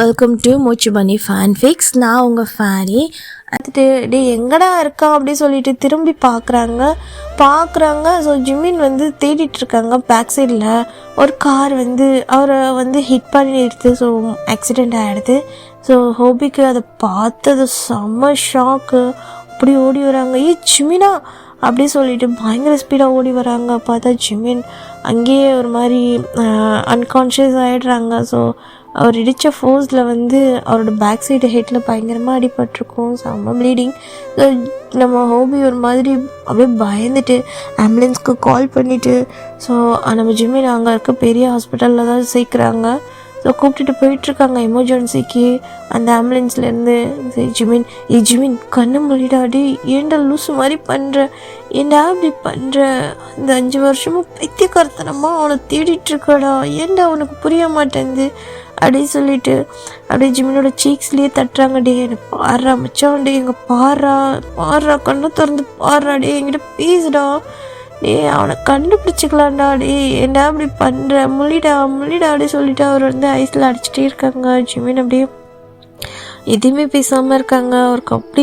Welcome to மூச்சு பண்ணி ஃபேன்ஃபிக்ஸ். நான் உங்கள் ஃபேனி. அடுத்து டே எங்கடா இருக்கா அப்படி சொல்லிட்டு திரும்பி பார்க்குறாங்க. ஸோ ஜிமின் வந்து தேடிட்டுருக்காங்க. பேக் சைடில் ஒரு கார் வந்து அவரை வந்து ஹிட் பண்ணிடுது. ஸோ ஆக்சிடெண்ட் ஆகிடுது. ஸோ ஹோபிக்கு அதை பார்த்தது செம்ம ஷாக்கு. அப்படி ஓடி வராங்க. ஜிமினா அப்படி சொல்லிட்டு பயங்கர ஸ்பீடாக ஓடி வராங்க. பார்த்தா ஜிமின் அங்கேயே ஒரு மாதிரி அன்கான்ஷியஸ் ஆகிடுறாங்க. ஸோ அவர் இடித்த ஃபோர்ஸில் வந்து அவரோட பேக் சைடு ஹெட்டில் பயங்கரமாக அடிபட்டிருக்கும். செம்ம ப்ளீடிங். ஸோ நம்ம ஹோபி ஒரு மாதிரி அப்படியே பயந்துட்டு ஆம்புலன்ஸ்க்கு கால் பண்ணிவிட்டு ஸோ நம்ம ஜிமின் அங்கே இருக்க பெரிய ஹாஸ்பிட்டலில் தான் சேர்க்குறாங்க. ஸோ கூப்பிட்டுட்டு போயிட்டுருக்காங்க எமர்ஜென்சிக்கு அந்த ஆம்புலன்ஸ்லேருந்து. ஜிமின் கண்ணு மொழிடாடி, ஏண்டா லூசு மாதிரி பண்ணுற, ஏண்டா அப்படி பண்ணுற, இந்த 5 வருஷமும் பைத்தியக்காரத்தனமா அவனை தேடிட்டுருக்காடா, ஏண்டா அவனுக்கு புரிய மாட்டேங்குது அப்படின்னு சொல்லிட்டு அப்படியே ஜிமினோட சீக்ஸ்லேயே தட்டுறாங்க. டே என்னை பாடுறா மச்சான், டே எங்கே பாடுறா கண்ணை திறந்து பாடுறா, டே என்கிட்ட பேசுடா, டே அவனை கண்டுபிடிச்சிக்கலாம்டா, டே ஏண்டா அப்படி பண்ணுற, முள்ளிடா அப்படி சொல்லிட்டு அவர் வந்து ஐஸில் அடிச்சுட்டே இருக்காங்க. ஜிமின் அப்படியே எதுவுமே பேசாமல் இருக்காங்க. அவருக்கு அப்படி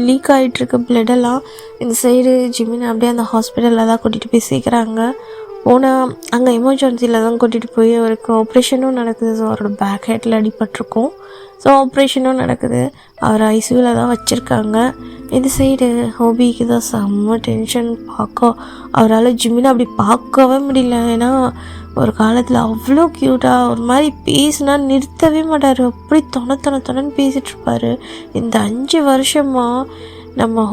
லீக் ஆகிட்டுருக்கு பிளட்டெல்லாம். இந்த சைடு ஜிமின் அப்படியே அந்த ஹாஸ்பிட்டலில் தான் கூட்டிகிட்டு போய் சேர்க்குறாங்க. போனால் அங்கே எமர்ஜென்சியில் தான் கூட்டிகிட்டு போய் அவருக்கு ஆப்ரேஷனும் நடக்குது. ஸோ அவரோட பேக் ஹெட்டில் அடிபட்டிருக்கும். ஸோ ஆப்ரேஷனும் நடக்குது. அவர் ஐசியூவில் தான் வச்சுருக்காங்க. இந்த சைடு ஹோபிக்கு தான் செம்ம டென்ஷன். அவரால் ஜிமினை அப்படி பார்க்கவே முடியல. ஏன்னா ஒரு காலத்தில் அவ்வளோ க்யூட்டாக ஒரு மாதிரி பேசினா நிறுத்தவே மாட்டார். அப்படி தொணன்னு பேசிகிட்ருப்பார். இந்த 5 வருஷமாக நம்ம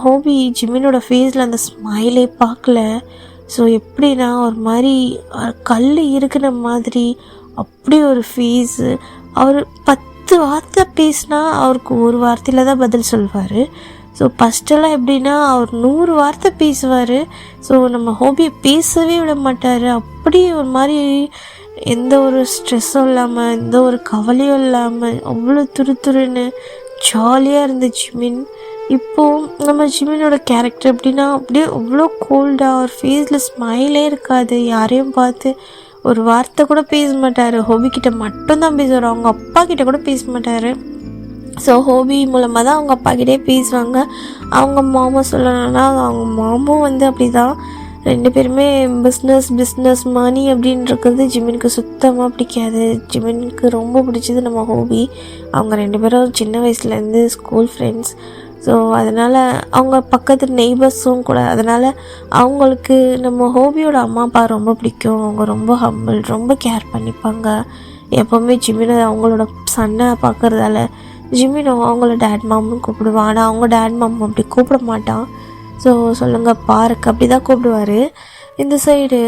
ஹோபி ஜிமினோட ஃபேஸில் அந்த ஸ்மைலே பார்க்கல. ஸோ எப்படின்னா ஒரு மாதிரி கல் இருக்கிற மாதிரி அப்படி ஒரு ஃபேஸு. அவர் 10 வார்த்தை பேசினா அவருக்கு ஒரு வார்த்தையில் தான் பதில் சொல்வார். ஸோ ஃபஸ்ட்டெல்லாம் எப்படின்னா அவர் 100 வார்த்தை பேசுவார். ஸோ நம்ம ஹோபியை பேசவே விட மாட்டார். அப்படி ஒரு மாதிரி எந்த ஒரு ஸ்ட்ரெஸ்ஸும் இல்லாமல் எந்த ஒரு கவலையும் இல்லாமல் அவ்வளோ துருன்னு ஜாலியாக இருந்த ஜிமின். இப்போது நம்ம ஜிமினோட கேரக்டர் எப்படின்னா அப்படியே அவ்வளோ கோல்டாக, அவர் ஃபேஸில் ஸ்மைலே இருக்காது. யாரையும் பார்த்து ஒரு வார்த்தை கூட பேச மாட்டார். ஹோபிக்கிட்ட மட்டும்தான் பேசுவார். அவங்க அப்பா கிட்ட கூட பேச மாட்டார். ஸோ ஹோபி மூலமாக தான் அவங்க அப்பா கிட்டே பேசுவாங்க. அவங்க மாமா சொல்லணும்னா அவங்க மாமும் வந்து அப்படி தான். 2 பேருமே பிஸ்னஸ் மணி அப்படின்றது ஜிமினுக்கு சுத்தமாக பிடிக்காது. ஜிமினுக்கு ரொம்ப பிடிச்சது நம்ம ஹோபி. அவங்க 2 பேரும் சின்ன வயசுலேருந்து ஸ்கூல் ஃப்ரெண்ட்ஸ். ஸோ அதனால் அவங்க பக்கத்து நெய்பர்ஸும் கூட. அதனால் அவங்களுக்கு நம்ம ஹோபியோட அம்மா அப்பா ரொம்ப பிடிக்கும். அவங்க ரொம்ப ஹம்பிள், ரொம்ப கேர் பண்ணிப்பாங்க. எப்போவுமே ஜிமினை அவங்களோட சன்னை பார்க்குறதால ஜிமினும் அவங்கள டேட் மாம்னு கூப்பிடுவான். ஆனால் அவங்க டேட் மாம் அப்படி கூப்பிட மாட்டான். ஸோ சொல்லுங்கள் பார்க் அப்படி தான் கூப்பிடுவார். இந்த சைடு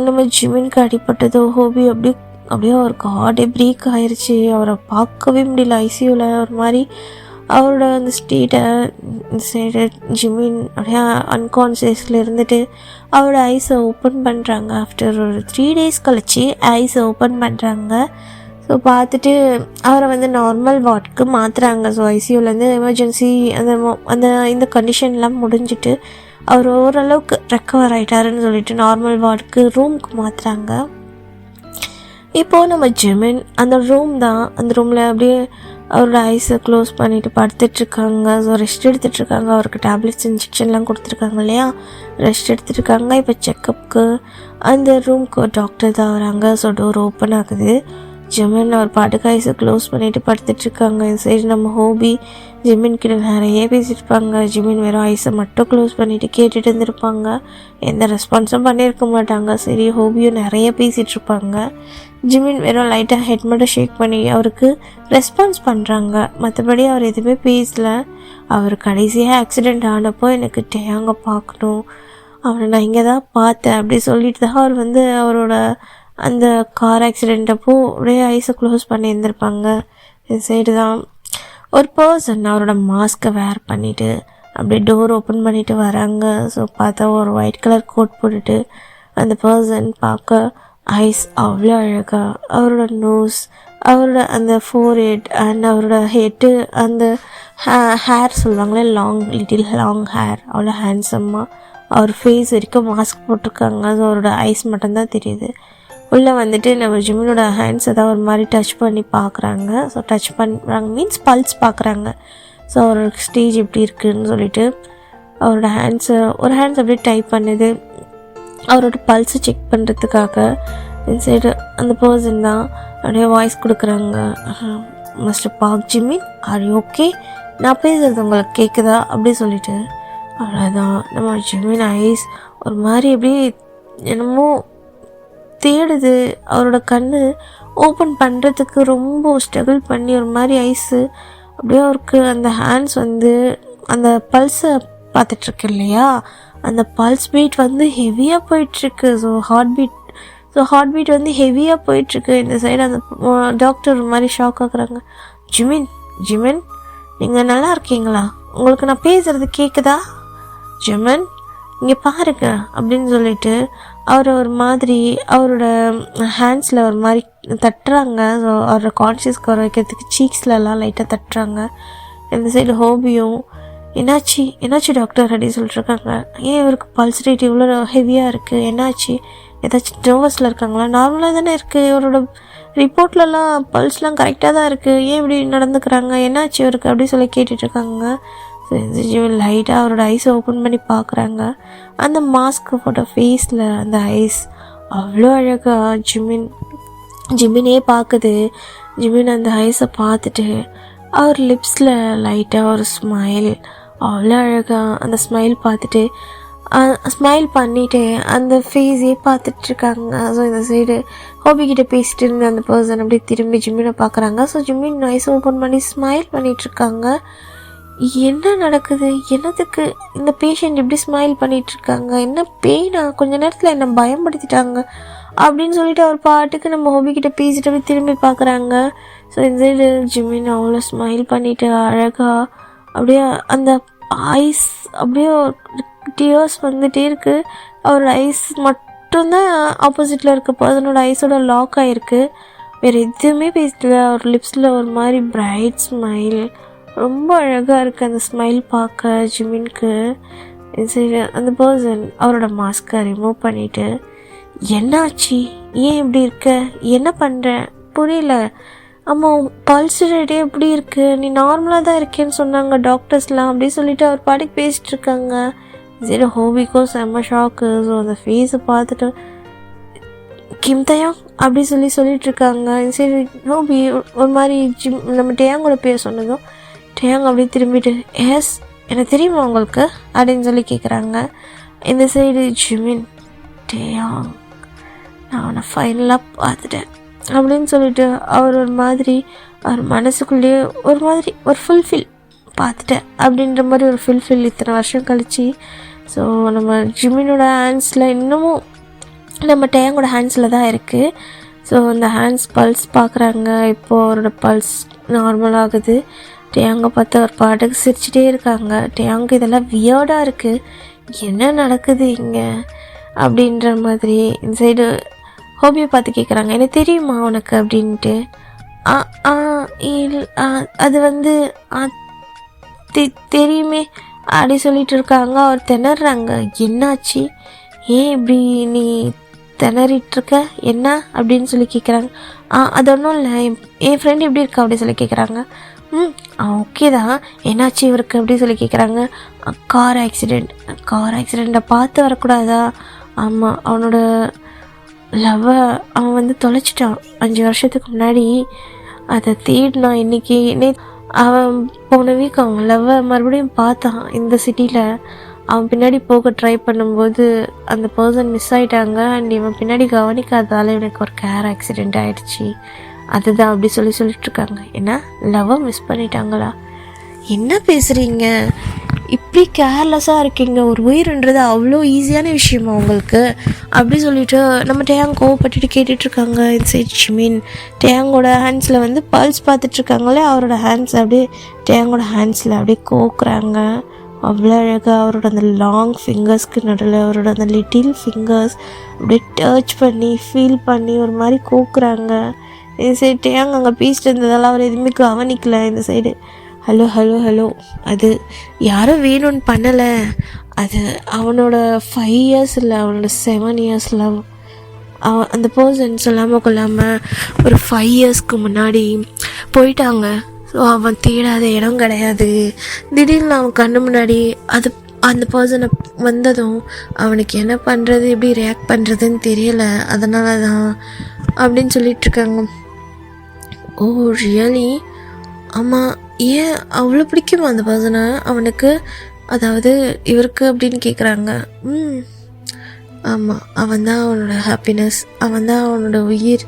நம்ம ஜிமினுக்கு அடிப்பட்டதோ ஹோபி அப்படியே அவருக்கு ஹார்ட்டே பிரேக் ஆயிடுச்சு. அவரை பார்க்கவே முடியல ஐசியூவில். ஒரு மாதிரி அவரோட அந்த ஸ்டேட்டை இந்த சைடு ஜிமின் அப்படியே அன்கான்ஷியஸில் இருந்துட்டு அவரோட ஐஸை ஓப்பன் பண்ணுறாங்க. ஆஃப்டர் ஒரு 3 days கழிச்சு ஐஸை ஓப்பன் பண்ணுறாங்க. ஸோ பார்த்துட்டு அவரை வந்து நார்மல் வார்டுக்கு மாற்றுறாங்க. ஸோ ஐசியூலேருந்து எமர்ஜென்சி இந்த கண்டிஷன்லாம் முடிஞ்சிட்டு அவர் ஓரளவுக்கு ரெக்கவர் ஆகிட்டாருன்னு சொல்லிட்டு நார்மல் வார்டுக்கு ரூமுக்கு மாற்றுறாங்க. இப்போது நம்ம ஜிமின் அந்த ரூம் தான். அந்த ரூமில் அப்படியே அவரோட ஐஸை க்ளோஸ் பண்ணிவிட்டு படுத்துட்ருக்காங்க. So rest எடுத்துகிட்ருக்காங்க. அவருக்கு டேப்லெட்ஸ் இன்ஜெக்ஷன்லாம் கொடுத்துருக்காங்க இல்லையா, ரெஸ்ட் எடுத்துகிட்ருக்காங்க. இப்போ செக்கப்புக்கு அந்த ரூம்க்கு டாக்டர் தான் வராங்க. ஸோ டோர் ஓப்பன் ஆகுது. ஜிமின் அவர் பாட்டுக்கு ஐஸை க்ளோஸ் பண்ணிவிட்டு படுத்துட்ருக்காங்க. இந்த சைடு நம்ம ஹோபி ஜிமின் கிட்ட நிறைய பேசியிருப்பாங்க. ஜிமின் வெறும் ஐஸை மட்டும் க்ளோஸ் பண்ணிவிட்டு கேட்டுட்டு இருந்திருப்பாங்க. எந்த ரெஸ்பான்ஸும் பண்ணியிருக்க மாட்டாங்க. சரி ஹோபியும் நிறைய பேசிகிட்ருப்பாங்க. ஜிமின் வெறும் லைட்டாக ஹெட் மட்டும் ஷேக் பண்ணி அவருக்கு ரெஸ்பான்ஸ் பண்ணுறாங்க. மற்றபடி அவர் எதுவுமே பேசலை. அவர் கடைசியாக ஆக்சிடெண்ட் ஆனப்போ எனக்கு டேங்க பார்க்கணும், அவனை நான் இங்கே தான் பார்த்தேன் அப்படி சொல்லிட்டு தான் அவர் வந்து அவரோட அந்த கார் ஆக்சிடெண்ட் அப்போ அப்படியே ஐஸை க்ளோஸ் பண்ணி இருந்திருப்பாங்க. இந்த சைடு தான் ஒரு பர்சன் அவரோட மாஸ்க்கை வேர் பண்ணிவிட்டு அப்படியே டோர் ஓப்பன் பண்ணிவிட்டு வராங்க. ஸோ பார்த்தா ஒரு ஒயிட் கலர் கோட் போட்டுட்டு அந்த பர்சன் பார்க்க ஐஸ் அவ்வளோ அழகாக, அவரோட நோஸ், அவரோட அந்த ஃபோர்ஹெட் அண்ட் அவரோட ஹெட்டு, அந்த ஹேர் சொல்லுவாங்களே லிட்டில் லாங் ஹேர், அவ்வளோ ஹேண்ட்ஸம்மாக அவர் ஃபேஸ் வரைக்கும் மாஸ்க் போட்டிருக்காங்க. ஸோ அவரோட ஐஸ் மட்டும்தான் தெரியுது. உள்ளே வந்துட்டு நம்ம ஜிமினோட ஹேண்ட்ஸ் ஏதாவது ஒரு மாதிரி டச் பண்ணி பார்க்குறாங்க. ஸோ டச் பண்ணுறாங்க மீன்ஸ் பல்ஸ் பார்க்குறாங்க. ஸோ அவரோட ஸ்டேஜ் எப்படி இருக்குதுன்னு சொல்லிட்டு அவரோட ஒரு ஹேண்ட்ஸ் அப்படியே டைப் பண்ணுது அவரோட பல்ஸை செக் பண்ணுறதுக்காக. இன்சைடு அந்த பர்சன் தான் அப்படியே வாய்ஸ் கொடுக்குறாங்க. Mister park Jimin, are you okay? நான் பேசுகிறது உங்களுக்கு கேட்குதா அப்படி சொல்லிட்டு அவ்வளோதான். நம்ம ஜிமின் ஐஸ் ஒரு மாதிரி அப்படியே என்னமோ தேடுது. அவரோட கண் ஓப்பன் பண்ணுறதுக்கு ரொம்ப ஸ்ட்ரகிள் பண்ணி ஒரு மாதிரி ஐஸு அப்படியே அவருக்கு அந்த ஹேண்ட்ஸ் வந்து அந்த பல்ஸை பார்த்துட்ருக்கு இல்லையா, அந்த பல்ஸ் பீட் வந்து ஹெவியாக போயிட்டுருக்கு. ஸோ ஹார்ட் பீட் வந்து ஹெவியாக போயிட்டுருக்கு. இந்த சைடு அந்த டாக்டர் ஒரு மாதிரி ஷாக் ஆகுறாங்க. ஜிமின் நீங்கள் நல்லா இருக்கீங்களா? உங்களுக்கு நான் பேசுகிறது கேட்குதா? ஜிமின் இங்கே பாருங்க அப்படின்னு சொல்லிட்டு அவரை ஒரு மாதிரி அவரோட ஹேண்ட்ஸில் ஒரு மாதிரி தட்டுறாங்க. ஸோ அவரோட கான்ஷியஸ்க்கு வர வைக்கிறதுக்கு சீக்ஸ்லலாம் லைட்டாக தட்டுறாங்க. இந்த சைடு ஹோபியும் என்னாச்சு டாக்டர் அப்படின்னு சொல்லிட்டுருக்காங்க. ஏன் இவருக்கு பல்ஸ் ரேட் இவ்வளோ ஹெவியாக இருக்குது, என்னாச்சு, ஏதாச்சும் நர்வஸில் இருக்காங்களா? நார்மலாக தானே இருக்குது, இவரோட ரிப்போர்ட்லலாம் பல்ஸ்லாம் கரெக்டாக தான் இருக்குது, ஏன் இப்படி நடந்துக்கிறாங்க, என்னாச்சு இவருக்கு அப்படி சொல்லி கேட்டுட்ருக்காங்க. ஸோ லைட்டாக அவரோட ஐஸை ஓப்பன் பண்ணி பார்க்குறாங்க. அந்த மாஸ்க் போட்ட ஃபேஸில் அந்த ஐஸ் அவ்வளோ அழகாக ஜிமினே பார்க்குது. ஜிமின் அந்த ஐஸை பார்த்துட்டு அவர் லிப்ஸில் லைட்டாக ஒரு ஸ்மைல், அவ்வளோ அழகாக அந்த ஸ்மைல் பார்த்துட்டு ஸ்மைல் பண்ணிவிட்டு அந்த ஃபேஸே பார்த்துட்ருக்காங்க. ஸோ இந்த சைடு ஹோபிக்கிட்ட பேசிட்டு இருந்த அந்த பர்சன் அப்படியே திரும்பி ஜிம்மினை பார்க்குறாங்க. ஸோ ஜிம்மின் ஐஸ் ஓப்பன் பண்ணி ஸ்மைல் பண்ணிகிட்ருக்காங்க. என்ன நடக்குது, என்னத்துக்கு இந்த பேஷண்ட் இப்படி ஸ்மைல் பண்ணிகிட்ருக்காங்க, என்ன பெயினா, கொஞ்ச நேரத்தில் என்ன பயன்படுத்திட்டாங்க அப்படின்னு சொல்லிட்டு அவர் பாட்டுக்கு நம்ம ஹோபிக்கிட்ட பேசிட்டு அப்படியே திரும்பி பார்க்குறாங்க. ஸோ இந்த சைடு ஜிம்மின் அவ்வளோ ஸ்மைல் பண்ணிவிட்டு அழகாக அப்படியே அந்த ஐஸ் அப்படியே டியர்ஸ் வந்துகிட்டே இருக்குது. அவரோட ஐஸ் மட்டும்தான் ஆப்போசிட்டில் இருக்க பர்சனோட ஐஸோட லாக் ஆகிருக்கு. வேறு எதுவுமே பேசிட்டு அவர் லிப்ஸில் ஒரு மாதிரி பிரைட் ஸ்மைல், ரொம்ப அழகாக இருக்குது அந்த ஸ்மைல் பார்க்க ஜிமின்க்கு. சரி அந்த பர்சன் அவரோட மாஸ்கை ரிமூவ் பண்ணிவிட்டு என்னாச்சு, ஏன் இப்படி இருக்க, என்ன பண்ணுறேன் புரியல, ஆமாம் பல்ஸ் ரேட்டே எப்படி இருக்குது, நீ நார்மலாக தான் இருக்கேன்னு சொன்னாங்க டாக்டர்ஸ்லாம் அப்படின்னு சொல்லிட்டு அவர் பாட்டுக்கு பேசிகிட்டு இருக்காங்க. சரி ஹோபிக்கும் செம்ம ஷாக்கு. ஸோ அந்த ஃபேஸை பார்த்துட்டு கிம் தயாங் அப்படி சொல்லிட்டுருக்காங்க. சரி ஹோபி ஒரு மாதிரி நம்ம டேயாங்கோட பேர் சொன்னதும் டேயாங் அப்படியே திரும்பிட்டு எஸ் எனக்கு தெரியுமா உங்களுக்கு அப்படின்னு சொல்லி கேட்குறாங்க. இந்த சைடு ஜிமின் டேயாங் நான் அவனை ஃபைனலாக பார்த்துட்டேன் அப்படின்னு சொல்லிட்டு அவர் ஒரு மாதிரி அவர் மனசுக்குள்ளேயே ஒரு மாதிரி ஒரு ஃபுல்ஃபில் பார்த்துட்டேன் அப்படின்ற மாதிரி ஒரு ஃபுல்ஃபில் இத்தனை வருஷம் கழிச்சு. ஸோ நம்ம ஜிமினோட ஹேண்ட்ஸில் இன்னமும் நம்ம டேங்கோட ஹேண்ட்ஸில் தான் இருக்குது. ஸோ அந்த ஹேண்ட்ஸ் பல்ஸ் பார்க்குறாங்க. இப்போது அவரோட பல்ஸ் நார்மலாகுது. டேங்க பார்த்து அவர் பாட்டுக்கு சிரிச்சிட்டே இருக்காங்க. டேங்கு இதெல்லாம் வியர்டாக இருக்குது, என்ன நடக்குது இங்கே அப்படின்ற மாதிரி. இந்த சைடு ஹோபியை பார்த்து கேட்குறாங்க எனக்கு தெரியுமா உனக்கு அப்படின்ட்டு. அது வந்து தெரியுமே அப்படி சொல்லிட்டு இருக்காங்க. அவர் திணறாங்க. என்னாச்சு, ஏன் இப்படி நீ திணறிட்டுருக்க, என்ன அப்படின்னு சொல்லி கேட்குறாங்க. அது ஒன்றும் இல்லை, என் ஃப்ரெண்ட் எப்படி இருக்கா அப்படின்னு சொல்லி கேட்குறாங்க. ஓகே தான், என்னாச்சு இவருக்கு அப்படின்னு சொல்லி கேட்குறாங்க. கார் ஆக்சிடெண்ட்டை பார்த்து வரக்கூடாதா? ஆமாம், அவனோட லவ்வை அவன் வந்து தொலைச்சிட்டான் 5 வருஷத்துக்கு முன்னாடி. அதை தேடினான் இன்றைக்கி. அவன் போன வீக் அவன் லவ்வை மறுபடியும் பார்த்தான் இந்த சிட்டியில். அவன் பின்னாடி போக ட்ரை பண்ணும்போது அந்த பர்சன் மிஸ் ஆகிட்டாங்க. அண்ட் இவன் பின்னாடி கவனிக்காததால் இவனுக்கு ஒரு கார் ஆக்சிடெண்ட் ஆகிடுச்சி. அதுதான் அப்படி சொல்லிட்டுருக்காங்க. ஏன்னா லவ்வை மிஸ் பண்ணிட்டாங்களா? என்ன பேசுகிறீங்க, இப்படி கேர்லெஸ்ஸாக இருக்கீங்க, ஒரு உயிர்ன்றது அவ்வளோ ஈஸியான விஷயமா உங்களுக்கு அப்படி சொல்லிட்டு நம்ம டேயாங் கோவப்பட்டுட்டு கேட்டுட்ருக்காங்க. இந்த சைட் ஜிமின் டேயாங்கோட ஹேண்ட்ஸில் வந்து பல்ஸ் பார்த்துட்ருக்காங்களே, அவரோட ஹேண்ட்ஸ் அப்படியே டேயாங்கோட ஹேண்ட்ஸில் அப்படியே கோக்குறாங்க. அவ்வளோ அழகாக அவரோட அந்த லாங் ஃபிங்கர்ஸ்க்கு நடுவில் அவரோட அந்த லிட்டில் ஃபிங்கர்ஸ் அப்படியே டச் பண்ணி ஃபீல் பண்ணி ஒரு மாதிரி கோக்குறாங்க. இந்த சைடு டேயாங் அங்கே பேசிட்டு இருந்ததால் அவர் எதுவுமே கவனிக்கல. இந்த சைடு ஹலோ அது யாரும் வேணும்னு பண்ணலை, அது அவனோட 5 இயர்ஸ் இல்லை, அவனோட 7 இயர்ஸ் லவ். அந்த பர்சன் சொல்லாமல் கொள்ளாமல் ஒரு 5 இயர்ஸ்க்கு முன்னாடி போயிட்டாங்க. ஸோ அவன் தேடாத இடம் கிடையாது. திடீர்னு அவன் கண்ணு முன்னாடி அந்த பர்சனை வந்ததும் அவனுக்கு என்ன பண்ணுறது, எப்படி ரியாக்ட் பண்ணுறதுன்னு தெரியலை. அதனால தான் அப்படின்னு சொல்லிகிட்ருக்காங்க. ஓ ரியலி? ஆமாம். ஏன் அவ்வளோ பிடிக்குமா அந்த பர்சனை அவனுக்கு, அதாவது இவருக்கு அப்படின்னு கேட்குறாங்க. ஆமாம், அவன் தான் அவனோட ஹாப்பினஸ், அவன் தான் அவனோட உயிர்,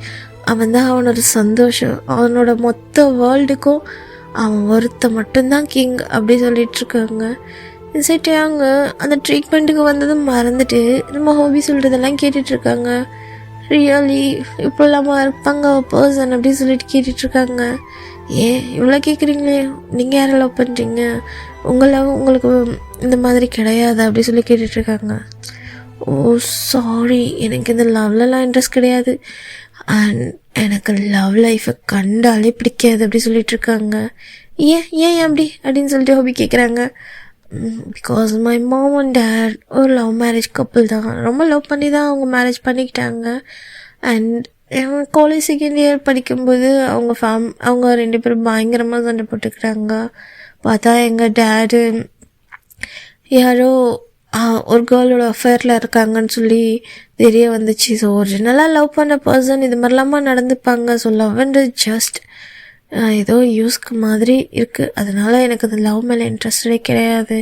அவன் தான் அவனோட சந்தோஷம், அவனோட மொத்த வேர்ல்டுக்கும் அவன் ஒருத்த மட்டும்தான் கிங் அப்படி சொல்லிகிட்ருக்காங்க. சரிட்டு அவங்க அந்த ட்ரீட்மெண்ட்டுக்கு வந்ததும் மறந்துட்டு நம்ம ஹோபி சொல்கிறதெல்லாம் கேட்டுட்ருக்காங்க. ரியலி இப்போல்லாமா இருப்பாங்க பர்சன் அப்படி சொல்லிட்டு கேட்டுட்ருக்காங்க. ஏன் இவ்வளோ கேட்குறீங்களே, நீங்கள் யாரை லவ் பண்ணுறீங்க, உங்களுக்கு இந்த மாதிரி கிடையாது அப்படி சொல்லி கேட்டுட்ருக்காங்க. ஓ சாரி, எனக்கு இந்த லவ்லலாம் இன்ட்ரெஸ்ட் கிடையாது, அண்ட் எனக்கு லவ் லைஃப்பை கண்டாலே பிடிக்காது அப்படி சொல்லிகிட்ருக்காங்க. ஏன் அப்படி அப்படின்னு சொல்லிட்டு ஹோபி கேட்குறாங்க. Because my mom and dad ஒரு லவ் மேரேஜ் கப்புள் தான், ரொம்ப லவ் பண்ணி தான் அவங்க மேரேஜ் பண்ணிக்கிட்டாங்க. அண்ட் காலேஜ் செகண்ட் இயர் படிக்கும்போது அவங்க 2 பேரும் பயங்கரமாக சண்டை போட்டுக்கிறாங்க. பார்த்தா எங்கள் டேடு யாரோ ஒரு கேர்ளோட அஃபேரில் இருக்காங்கன்னு சொல்லி தெரிய வந்துச்சு. ஸோ ஒரிஜினலாக லவ் பண்ண பர்சன் இது மாதிரிலாமா நடந்துப்பாங்க. ஸோ லவ்ன்றது ஜஸ்ட் ஏதோ யூஸ்க்கு மாதிரி இருக்குது. அதனால் எனக்கு அந்த லவ் மேலே இன்ட்ரெஸ்டே கிடையாது.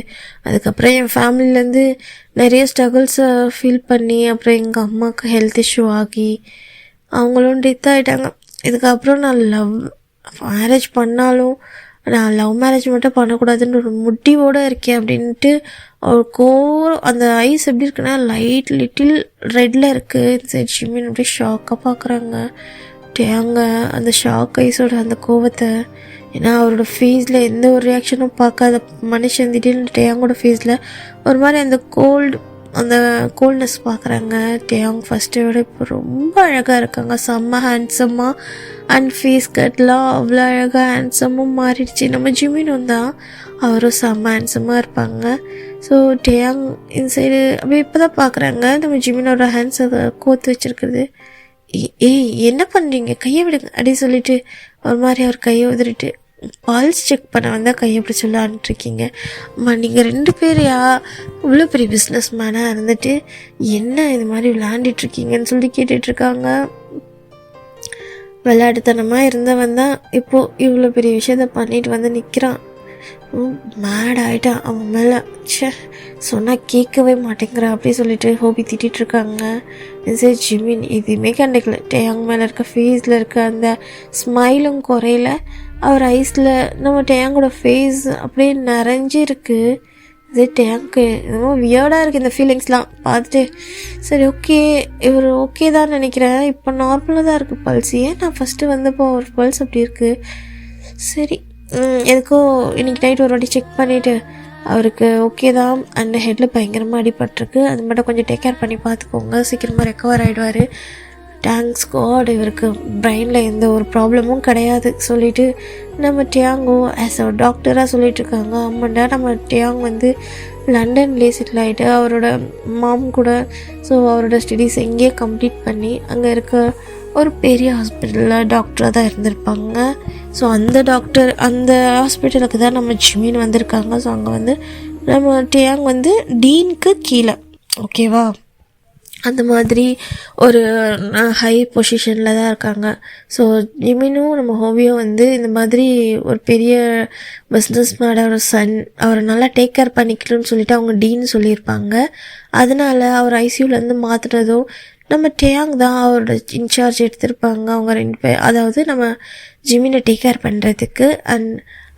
அதுக்கப்புறம் என் ஃபேமிலிலேருந்து நிறைய ஸ்ட்ரகிள்ஸை ஃபீல் பண்ணி அப்புறம் எங்கள் அம்மாவுக்கு ஹெல்த் இஷ்யூ ஆகி அவங்களும் டெத் ஆகிட்டாங்க. இதுக்கப்புறம் நான் மேரேஜ் பண்ணாலும் நான் லவ் மேரேஜ் மட்டும் பண்ணக்கூடாதுன்னு ஒரு முடிவோடு இருக்கேன் அப்படின்ட்டு ஒரு அந்த ஐஸ் எப்படி இருக்குன்னா லிட்டில் ரெட்டில் இருக்குது. ஜிமின் அப்படியே ஷாக்காக பார்க்குறாங்க. டேங்க அந்த ஷாக் ஐஸோட அந்த கோவத்தை, ஏன்னா அவரோட ஃபேஸில் எந்த ஒரு ரியாக்ஷனும் பார்க்காத மனுஷன் திடீர்னு டேங்கோட ஃபேஸில் ஒரு மாதிரி அந்த கோல்ட்னஸ் பார்க்குறாங்க. டேங் ஃபஸ்ட்டை விட இப்போ ரொம்ப அழகாக இருக்காங்க, செம்ம ஹேண்ட்ஸமாக, அண்ட் ஃபேஸ் கட்லாம் அவ்வளோ அழகாக ஹேண்ட்ஸமாக மாறிடுச்சு. நம்ம ஜிமினும் தான், அவரும் செம்ம ஹேண்ட்ஸமாக இருப்பாங்க. ஸோ டேங் இன்சைடு அப்படியே இப்போ தான் பார்க்குறாங்க நம்ம ஜிமினோட ஹேண்ட்ஸ் அதை கோத்து வச்சுருக்குறது. ஏய் என்ன பண்ணுறீங்க, கையை விடுங்க அப்படி சொல்லிட்டு ஒரு மாதிரி அவர் கையை உதறிட்டு பல்ஸ் செக் பண்ண வந்தால் கையை எப்படி சொல்லான்ட்ருக்கீங்க. அம்மா நீங்கள் 2 பேர் இவ்வளோ பெரிய பிஸ்னஸ் மேனாக இருந்துட்டு என்ன இது மாதிரி விளையாண்டுட்ருக்கீங்கன்னு சொல்லி கேட்டுட்ருக்காங்க. விளையாட்டுத்தனமாக இருந்தவன் தான் இப்போது இவ்வளோ பெரிய விஷயத்த பண்ணிட்டு வந்து நிற்கிறான். மேட் ஆகிட்டான் அவன் மேலே. சொன்னால் கேட்கவே மாட்டேங்கிறான் அப்படி சொல்லிட்டு ஹோபி திட்டிருக்காங்க. சரி ஜிமின் எதுவுமே கண்டுக்கல. டேயாங் மேலே இருக்க ஃபேஸில் இருக்க அந்த ஸ்மைலும் குறையில, அவர் ஐஸில் நம்ம டேயாங்கோட ஃபேஸ் அப்படியே நிறைஞ்சிருக்கு. இது டேங்க்கு என்னமோ வியர்டாக இருக்குது இந்த ஃபீலிங்ஸ்லாம் பார்த்துட்டு. சரி ஓகே, இவர் ஓகே தான் நினைக்கிறேன், இப்போ நார்மலாக தான் இருக்குது பல்ஸ். ஏன் நான் ஃபஸ்ட்டு வந்தப்போ ஒரு பல்ஸ் அப்படி இருக்குது. சரி எதுக்கோ இன்றைக்கி நைட் ஒரு வாட்டி செக் பண்ணிவிட்டு அவருக்கு ஓகே தான், அண்ட் ஹெட்டில் பயங்கரமாக அடிபட்டிருக்கு, அது மட்டும் கொஞ்சம் டேக் கேர் பண்ணி பார்த்துக்கோங்க, சீக்கிரமாக ரெக்கவர் ஆகிடுவார். தேங்க்ஸ் காட், இவருக்கு பிரெயினில் எந்த ஒரு ப்ராப்ளமும் கிடையாது சொல்லிவிட்டு நம்ம டியாங்கோ ஆஸ் அ டாக்டராக சொல்லிகிட்ருக்காங்க. ஆமாண்டா நம்ம டியாங் வந்து லண்டன்லேயே செட்டில் ஆகிட்டு அவரோட மாம் கூட, ஸோ அவரோட ஸ்டடீஸ் எங்கேயே கம்ப்ளீட் பண்ணி அங்கே இருக்க ஒரு பெரிய ஹாஸ்பிட்டலில் டாக்டராக தான் இருந்திருப்பாங்க. ஸோ அந்த ஹாஸ்பிட்டலுக்கு தான் நம்ம ஜிமின் வந்திருக்காங்க. ஸோ அங்கே வந்து நம்ம டியாங் வந்து டீனுக்கு கீழே, ஓகேவா, அந்த மாதிரி ஒரு ஹை பொசிஷனில் தான் இருக்காங்க. ஸோ ஜிமினும் நம்ம ஹோபியும் வந்து இந்த மாதிரி ஒரு பெரிய பிஸ்னஸ் மேனோட சன், அவரை நல்லா டேக் கேர் பண்ணிக்கணும்னு சொல்லிட்டு அவங்க டீன் சொல்லியிருப்பாங்க. அதனால் அவர் ஐசியூலேருந்து மாற்றுனதும் நம்ம டேயாங் தான் அவரோட இன்சார்ஜ் எடுத்திருப்பாங்க. அவங்க 2 பேர், அதாவது நம்ம ஜிமினை டேக் கேர் பண்ணுறதுக்கு. அண்ட்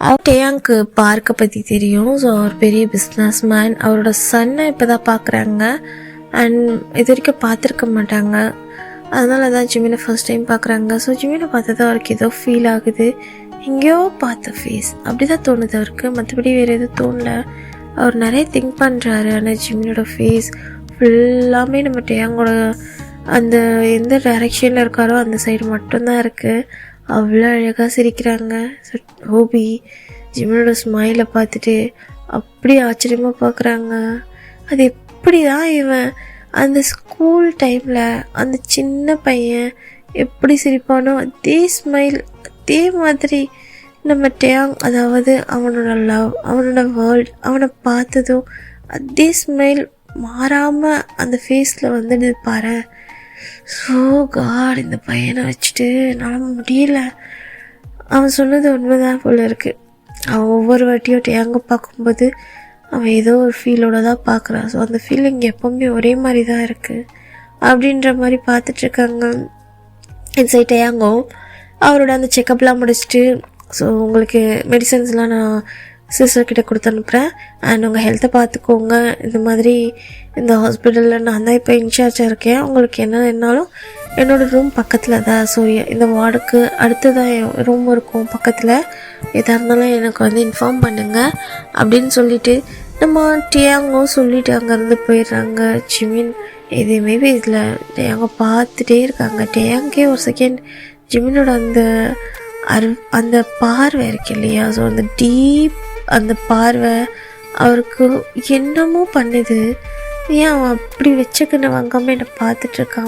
அவர் டேயாங்க்கு பார்க்கை பற்றி தெரியும். ஸோ அவர் பெரிய பிஸ்னஸ் மேன், அவரோட சன்னை இப்போ தான் பார்க்குறாங்க. அண்ட் இது வரைக்கும் பார்த்துருக்க மாட்டாங்க, அதனால தான் ஜிமினை ஃபர்ஸ்ட் டைம் பார்க்குறாங்க. ஸோ ஜிமினை பார்த்தது அவருக்கு ஏதோ ஃபீல் ஆகுது, எங்கேயோ பார்த்த ஃபேஸ் அப்படி தான் தோணுது அவருக்கு, மற்றபடி வேறு எதுவும் தோணல. அவர் நிறைய திங்க் பண்ணுறாரு. ஆனால் ஜிமினோட ஃபேஸ் ஃபுல்லாமே நம்ம டேயாங்கோட அந்த எந்த டைரெக்ஷனில் இருக்காரோ அந்த சைடு மட்டும்தான் இருக்குது. அவ்வளோ அழகாக சிரிக்கிறாங்க. ஸோ ஹோபி ஜிமினோட ஸ்மைலை பார்த்துட்டு அப்படி ஆச்சரியமாக பார்க்குறாங்க. அது எப்படி தான் இவன் அந்த ஸ்கூல் டைமில் அந்த சின்ன பையன் எப்படி சிரிப்பானோ அதே ஸ்மைல், அதே மாதிரி நம்ம டேயாங், அதாவது அவனோட லவ், அவனோட வேர்ல்ட், அவனை பார்த்ததும் அதே ஸ்மைல் மாறாமல் அந்த ஃபேஸில் வந்துடுது பாரு. ஸோ காட், இந்த பையனை வச்சுட்டு என்னால் முடியல. அவன் சொன்னது உண்மைதான் போல இருக்குது. அவன் ஒவ்வொரு வாட்டியும் டேயாங்க பார்க்கும்போது அவன் ஏதோ ஒரு ஃபீலோட தான் பார்க்குறான். ஸோ அந்த ஃபீலிங் எப்போவுமே ஒரே மாதிரி தான் இருக்குது அப்படின்ற மாதிரி பார்த்துட்ருக்காங்க. இன்சைட் டேயாங்கோ அவரோட அந்த செக்கப்லாம் முடிச்சுட்டு, ஸோ உங்களுக்கு மெடிசன்ஸ்லாம் நான் சிஸ்டர்கிட்ட கொடுத்து அனுப்புகிறேன், அண்ட் உங்கள் ஹெல்த்தை பார்த்துக்கோங்க. இந்த மாதிரி இந்த ஹாஸ்பிட்டலில் நான் தான் இப்போ இன்சார்ஜாக இருக்கேன். உங்களுக்கு என்ன என்னாலும் என்னோடய ரூம் பக்கத்தில் தான். ஸோ இந்த வார்டுக்கு அடுத்து தான் என் ரூம் இருக்கும் பக்கத்தில். எதாக இருந்தாலும் எனக்கு வந்து இன்ஃபார்ம் பண்ணுங்கள் அப்படின்னு சொல்லிவிட்டு நம்ம டேயாங்கும் சொல்லிவிட்டு அங்கேருந்து போயிடுறாங்க. ஜிமின் எதுவுமே இதில் டேயாங்க பார்த்துட்டே இருக்காங்க. டேயாங்கே ஒரு செகண்ட் ஜிமினோட அந்த பார்வை இருக்கு இல்லையா, ஸோ அந்த டீப் அந்த பார்வை அவருக்கு என்னமோ பண்ணுது. ஏன் அவன் அப்படி வச்சக்கண்ணை வாங்காமல் என்னை பார்த்துட்ருக்கான்.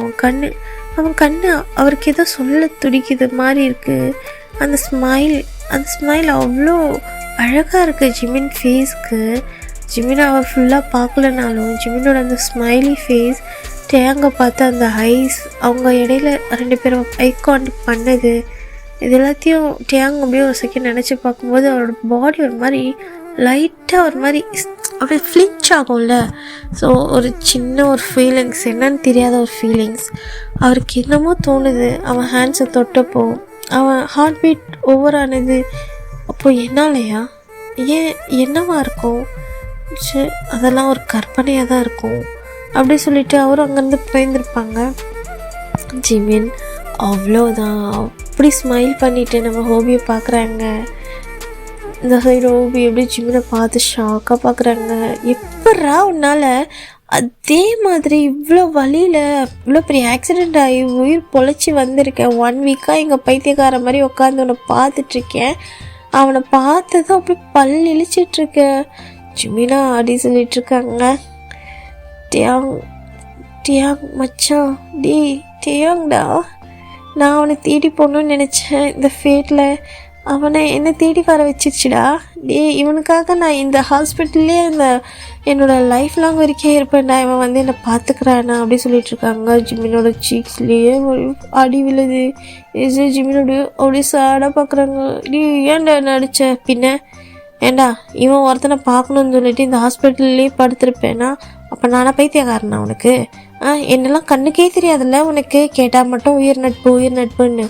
அவன் கண்ணு அவருக்கு ஏதோ சொல்ல துடிக்குது மாதிரி இருக்குது. அந்த ஸ்மைல் அவ்வளோ அழகாக இருக்குது ஜிமின் ஃபேஸ்க்கு. ஜிமினை அவர் ஃபுல்லாக பார்க்கலனாலும் ஜிமினோட அந்த ஸ்மைலி ஃபேஸ், டேயாங்க பார்த்து அந்த ஐஸ், அவங்க இடையில 2 பேரும் ஐ கான்டாக்ட் பண்ணது, இது எல்லாத்தையும் டேயாங் அப்படியே ஒரு செகண்ட் நினச்சி பார்க்கும்போது அவரோட பாடி ஒரு மாதிரி லைட்டாக ஒரு மாதிரி அப்படியே ஃப்ளின்ச் ஆகும்ல. ஸோ ஒரு சின்ன ஒரு ஃபீலிங்ஸ், என்னன்னு தெரியாத ஒரு ஃபீலிங்ஸ் அவருக்கு என்னமோ தோணுது. அவன் ஹேண்ட்ஸை தொட்டப்போ அவன் ஹார்ட் பீட் ஓவர் ஆனது. அப்போது என்னாலையா, ஏன் என்னவா இருக்கும், சரி அதெல்லாம் ஒரு கற்பனையாக தான் இருக்கும் அப்படி சொல்லிட்டு அவரும் அங்கேருந்து போயிருந்துருப்பாங்க. ஜிமின் அவ்வளோதான் அப்படி ஸ்மைல் பண்ணிவிட்டு நம்ம ஹோபியை பார்க்குறாங்க. இந்த சைடு ஹோபி எப்படி ஜிமினை பார்த்து ஷாக்காக பார்க்குறாங்க. எப்பட்றா உன்னால் அதே மாதிரி இவ்வளோ வழியில் இவ்வளோ பெரிய ஆக்சிடெண்ட் ஆகி உயிர் பொழைச்சி வந்திருக்கேன். 1 வீக்காக எங்கள் பைத்தியக்கார மாதிரி உட்காந்து உன்னை பார்த்துட்ருக்கேன். அவனை பார்த்ததும் அப்படி பல் இழிச்சிட்ருக்க ஜிமினா அப்படி சொல்லிகிட்ருக்காங்க. டேயாங் மச்சான், டேயாங்டா, நான் அவனை தேடி போகணுன்னு நினச்சேன். இந்த ஃபேட்டில் அவனை என்னை தேடி வர வச்சிருச்சுடா. இவனுக்காக நான் இந்த ஹாஸ்பிட்டல்லே என்னோடய லைஃப் லாங் வரைக்கும் இருப்பேன்டா. இவன் வந்து என்னை பார்த்துக்கிறானா அப்படி சொல்லிகிட்ருக்காங்க. ஜிமினோட சீக்ஸ்லேயே அடி விழுது. ஜிமினோட அப்படியே சாடாக பார்க்குறாங்க. ஏன்டா நடிச்ச பின்ன, ஏண்டா இவன் ஒருத்தனை பார்க்கணுன்னு சொல்லிட்டு இந்த ஹாஸ்பிட்டல்லே படுத்திருப்பேனா, அப்போ நானா பைத்தியக்காரனா உனக்கு? என்னெல்லாம் கண்ணுக்கே தெரியாதுல்ல உனக்கு? கேட்டால் மட்டும் உயிர் நட்புன்னு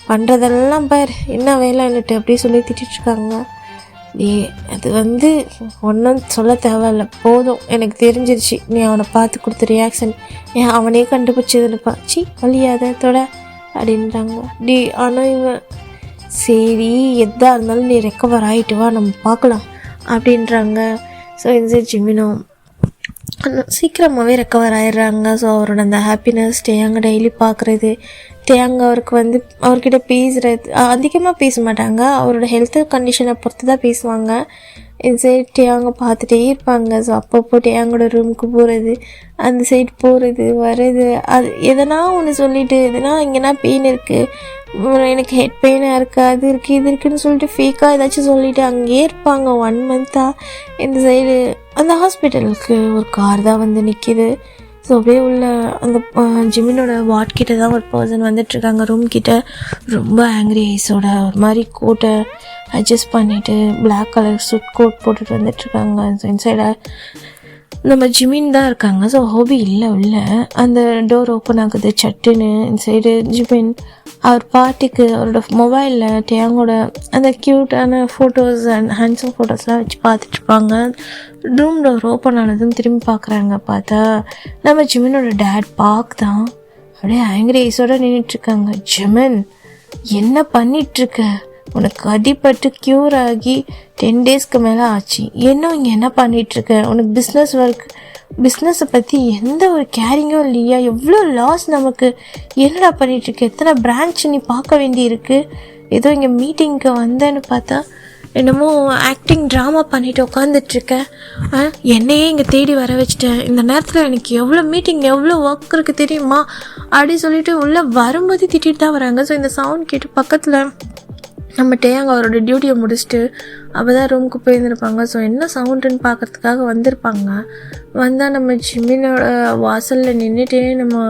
பண்ணுறதெல்லாம் பார், என்ன வேலைன்னுட்டு அப்படி சொல்லி திட்டிருக்காங்க. அது வந்து ஒன்றும் சொல்ல தேவையில்ல, போதும் எனக்கு தெரிஞ்சிருச்சு. நீ அவனை பார்த்து கொடுத்த ரியாக்ஷன் ஏன் அவனே கண்டுபிடிச்சதுன்னுப்பா. வழியாத தொட அப்படின்றாங்க. ஆனால் இவன் சரி எதாக இருந்தாலும் நீ ரெக்கவர் ஆகிட்டு வா, நம்ம பார்க்கலாம் அப்படின்றாங்க. ஸோ இந்த ஜிமினும் சீக்கிரமாகவே ரெக்கவர் ஆயிடுறாங்க. ஸோ அவரோட அந்த ஹாப்பினஸ் டேயாங்க டெய்லி பார்க்குறது, டேயாங்க அவருக்கு வந்து அவர்கிட்ட பேசுகிறது அதிகமாக பேச மாட்டாங்க. அவரோட ஹெல்த் கண்டிஷனை பொறுத்து தான் பேசுவாங்க. இந்த சைடு டேயாங்க பார்த்துட்டே இருப்பாங்க. ஸோ அப்பப்போ டேயாங்கோட ரூமுக்கு போகிறது, அந்த சைடு போகிறது வர்றது, அது எதனா ஒன்று சொல்லிவிட்டு எதனா இங்கேனா பெயின் இருக்குது, எனக்கு ஹெட் பெயினாக இருக்குது, அது இருக்குது இது இருக்குதுன்னு சொல்லிட்டு ஃபேக்காக ஏதாச்சும் சொல்லிவிட்டு அங்கேயே இருப்பாங்க 1 மந்த்தாக. இந்த சைடு அந்த ஹாஸ்பிட்டலுக்கு ஒரு கார் தான் வந்து நிற்கிது. ஸோ அப்படியே உள்ள அந்த ஜிமினோட வார்ட் கிட்ட தான் ஒரு பர்சன் வந்துட்டுருக்காங்க. ரூம் கிட்ட ரொம்ப ஆங்க்ரி ஐஸோட ஒரு மாதிரி கோட்டை அட்ஜஸ்ட் பண்ணிவிட்டு பிளாக் கலர் சுட் கோட் போட்டுட்டு வந்துட்டுருக்காங்க. ஸோ இன்சைட நம்ம ஜிமின் தான் இருக்காங்க. ஸோ ஹோபி இல்லை உள்ள அந்த டோர் ஓப்பன் ஆகுது சட்டுன்னு. இந்த சைடு ஜிமின் அவர் பாட்டுக்கு அவரோட மொபைலில் டேயாங்கோட அந்த க்யூட்டான ஃபோட்டோஸ் அண்ட் ஹேண்ட்ஸம் ஃபோட்டோஸ்லாம் வச்சு பார்த்துட்ருப்பாங்க. ரூம் டோர் ஓப்பன் ஆனதும் திரும்பி பார்க்குறாங்க. பார்த்தா நம்ம ஜிமினோட டேட் பார்க் தான் அப்படியே ஆங்கிரி ஐஸோடு நின்றுட்டுருக்காங்க. ஜிமின் என்ன பண்ணிகிட்ருக்க? உனக்கு அடிபட்டு க்யூர் ஆகி 10 டேஸ்க்கு மேலே ஆச்சு, இங்கே என்ன பண்ணிகிட்ருக்க? உனக்கு பிஸ்னஸை பற்றி எந்த ஒரு கேரிங்கும் இல்லையா? எவ்வளோ லாஸ் நமக்கு, என்னடா பண்ணிகிட்ருக்க? எத்தனை பிரான்ச் நீ பார்க்க வேண்டி இருக்குது? ஏதோ இங்கே மீட்டிங்க்கு வந்தேன்னு பார்த்தா என்னமோ ஆக்டிங் ட்ராமா பண்ணிட்டு உட்காந்துட்ருக்கேன். என்னையே இங்கே தேடி வர வச்சுட்டேன். இந்த நேரத்தில் எனக்கு எவ்வளோ மீட்டிங் எவ்வளோ ஒர்க் இருக்குது தெரியுமா அப்படி சொல்லிட்டு உள்ளே வரும்போது திட்டிட்டு தான் வராங்க. ஸோ இந்த சவுண்ட் கேட்டு பக்கத்தில் நம்ம டேயாங்க அவரோட டியூட்டியை முடிச்சுட்டு அப்போ தான் ரூமுக்கு போயிருந்துருப்பாங்க. ஸோ என்ன சவுண்டுன்னு பார்க்குறதுக்காக வந்திருப்பாங்க. வந்தால் நம்ம ஜிமினோட வாசலில் நின்றுட்டே நம்ம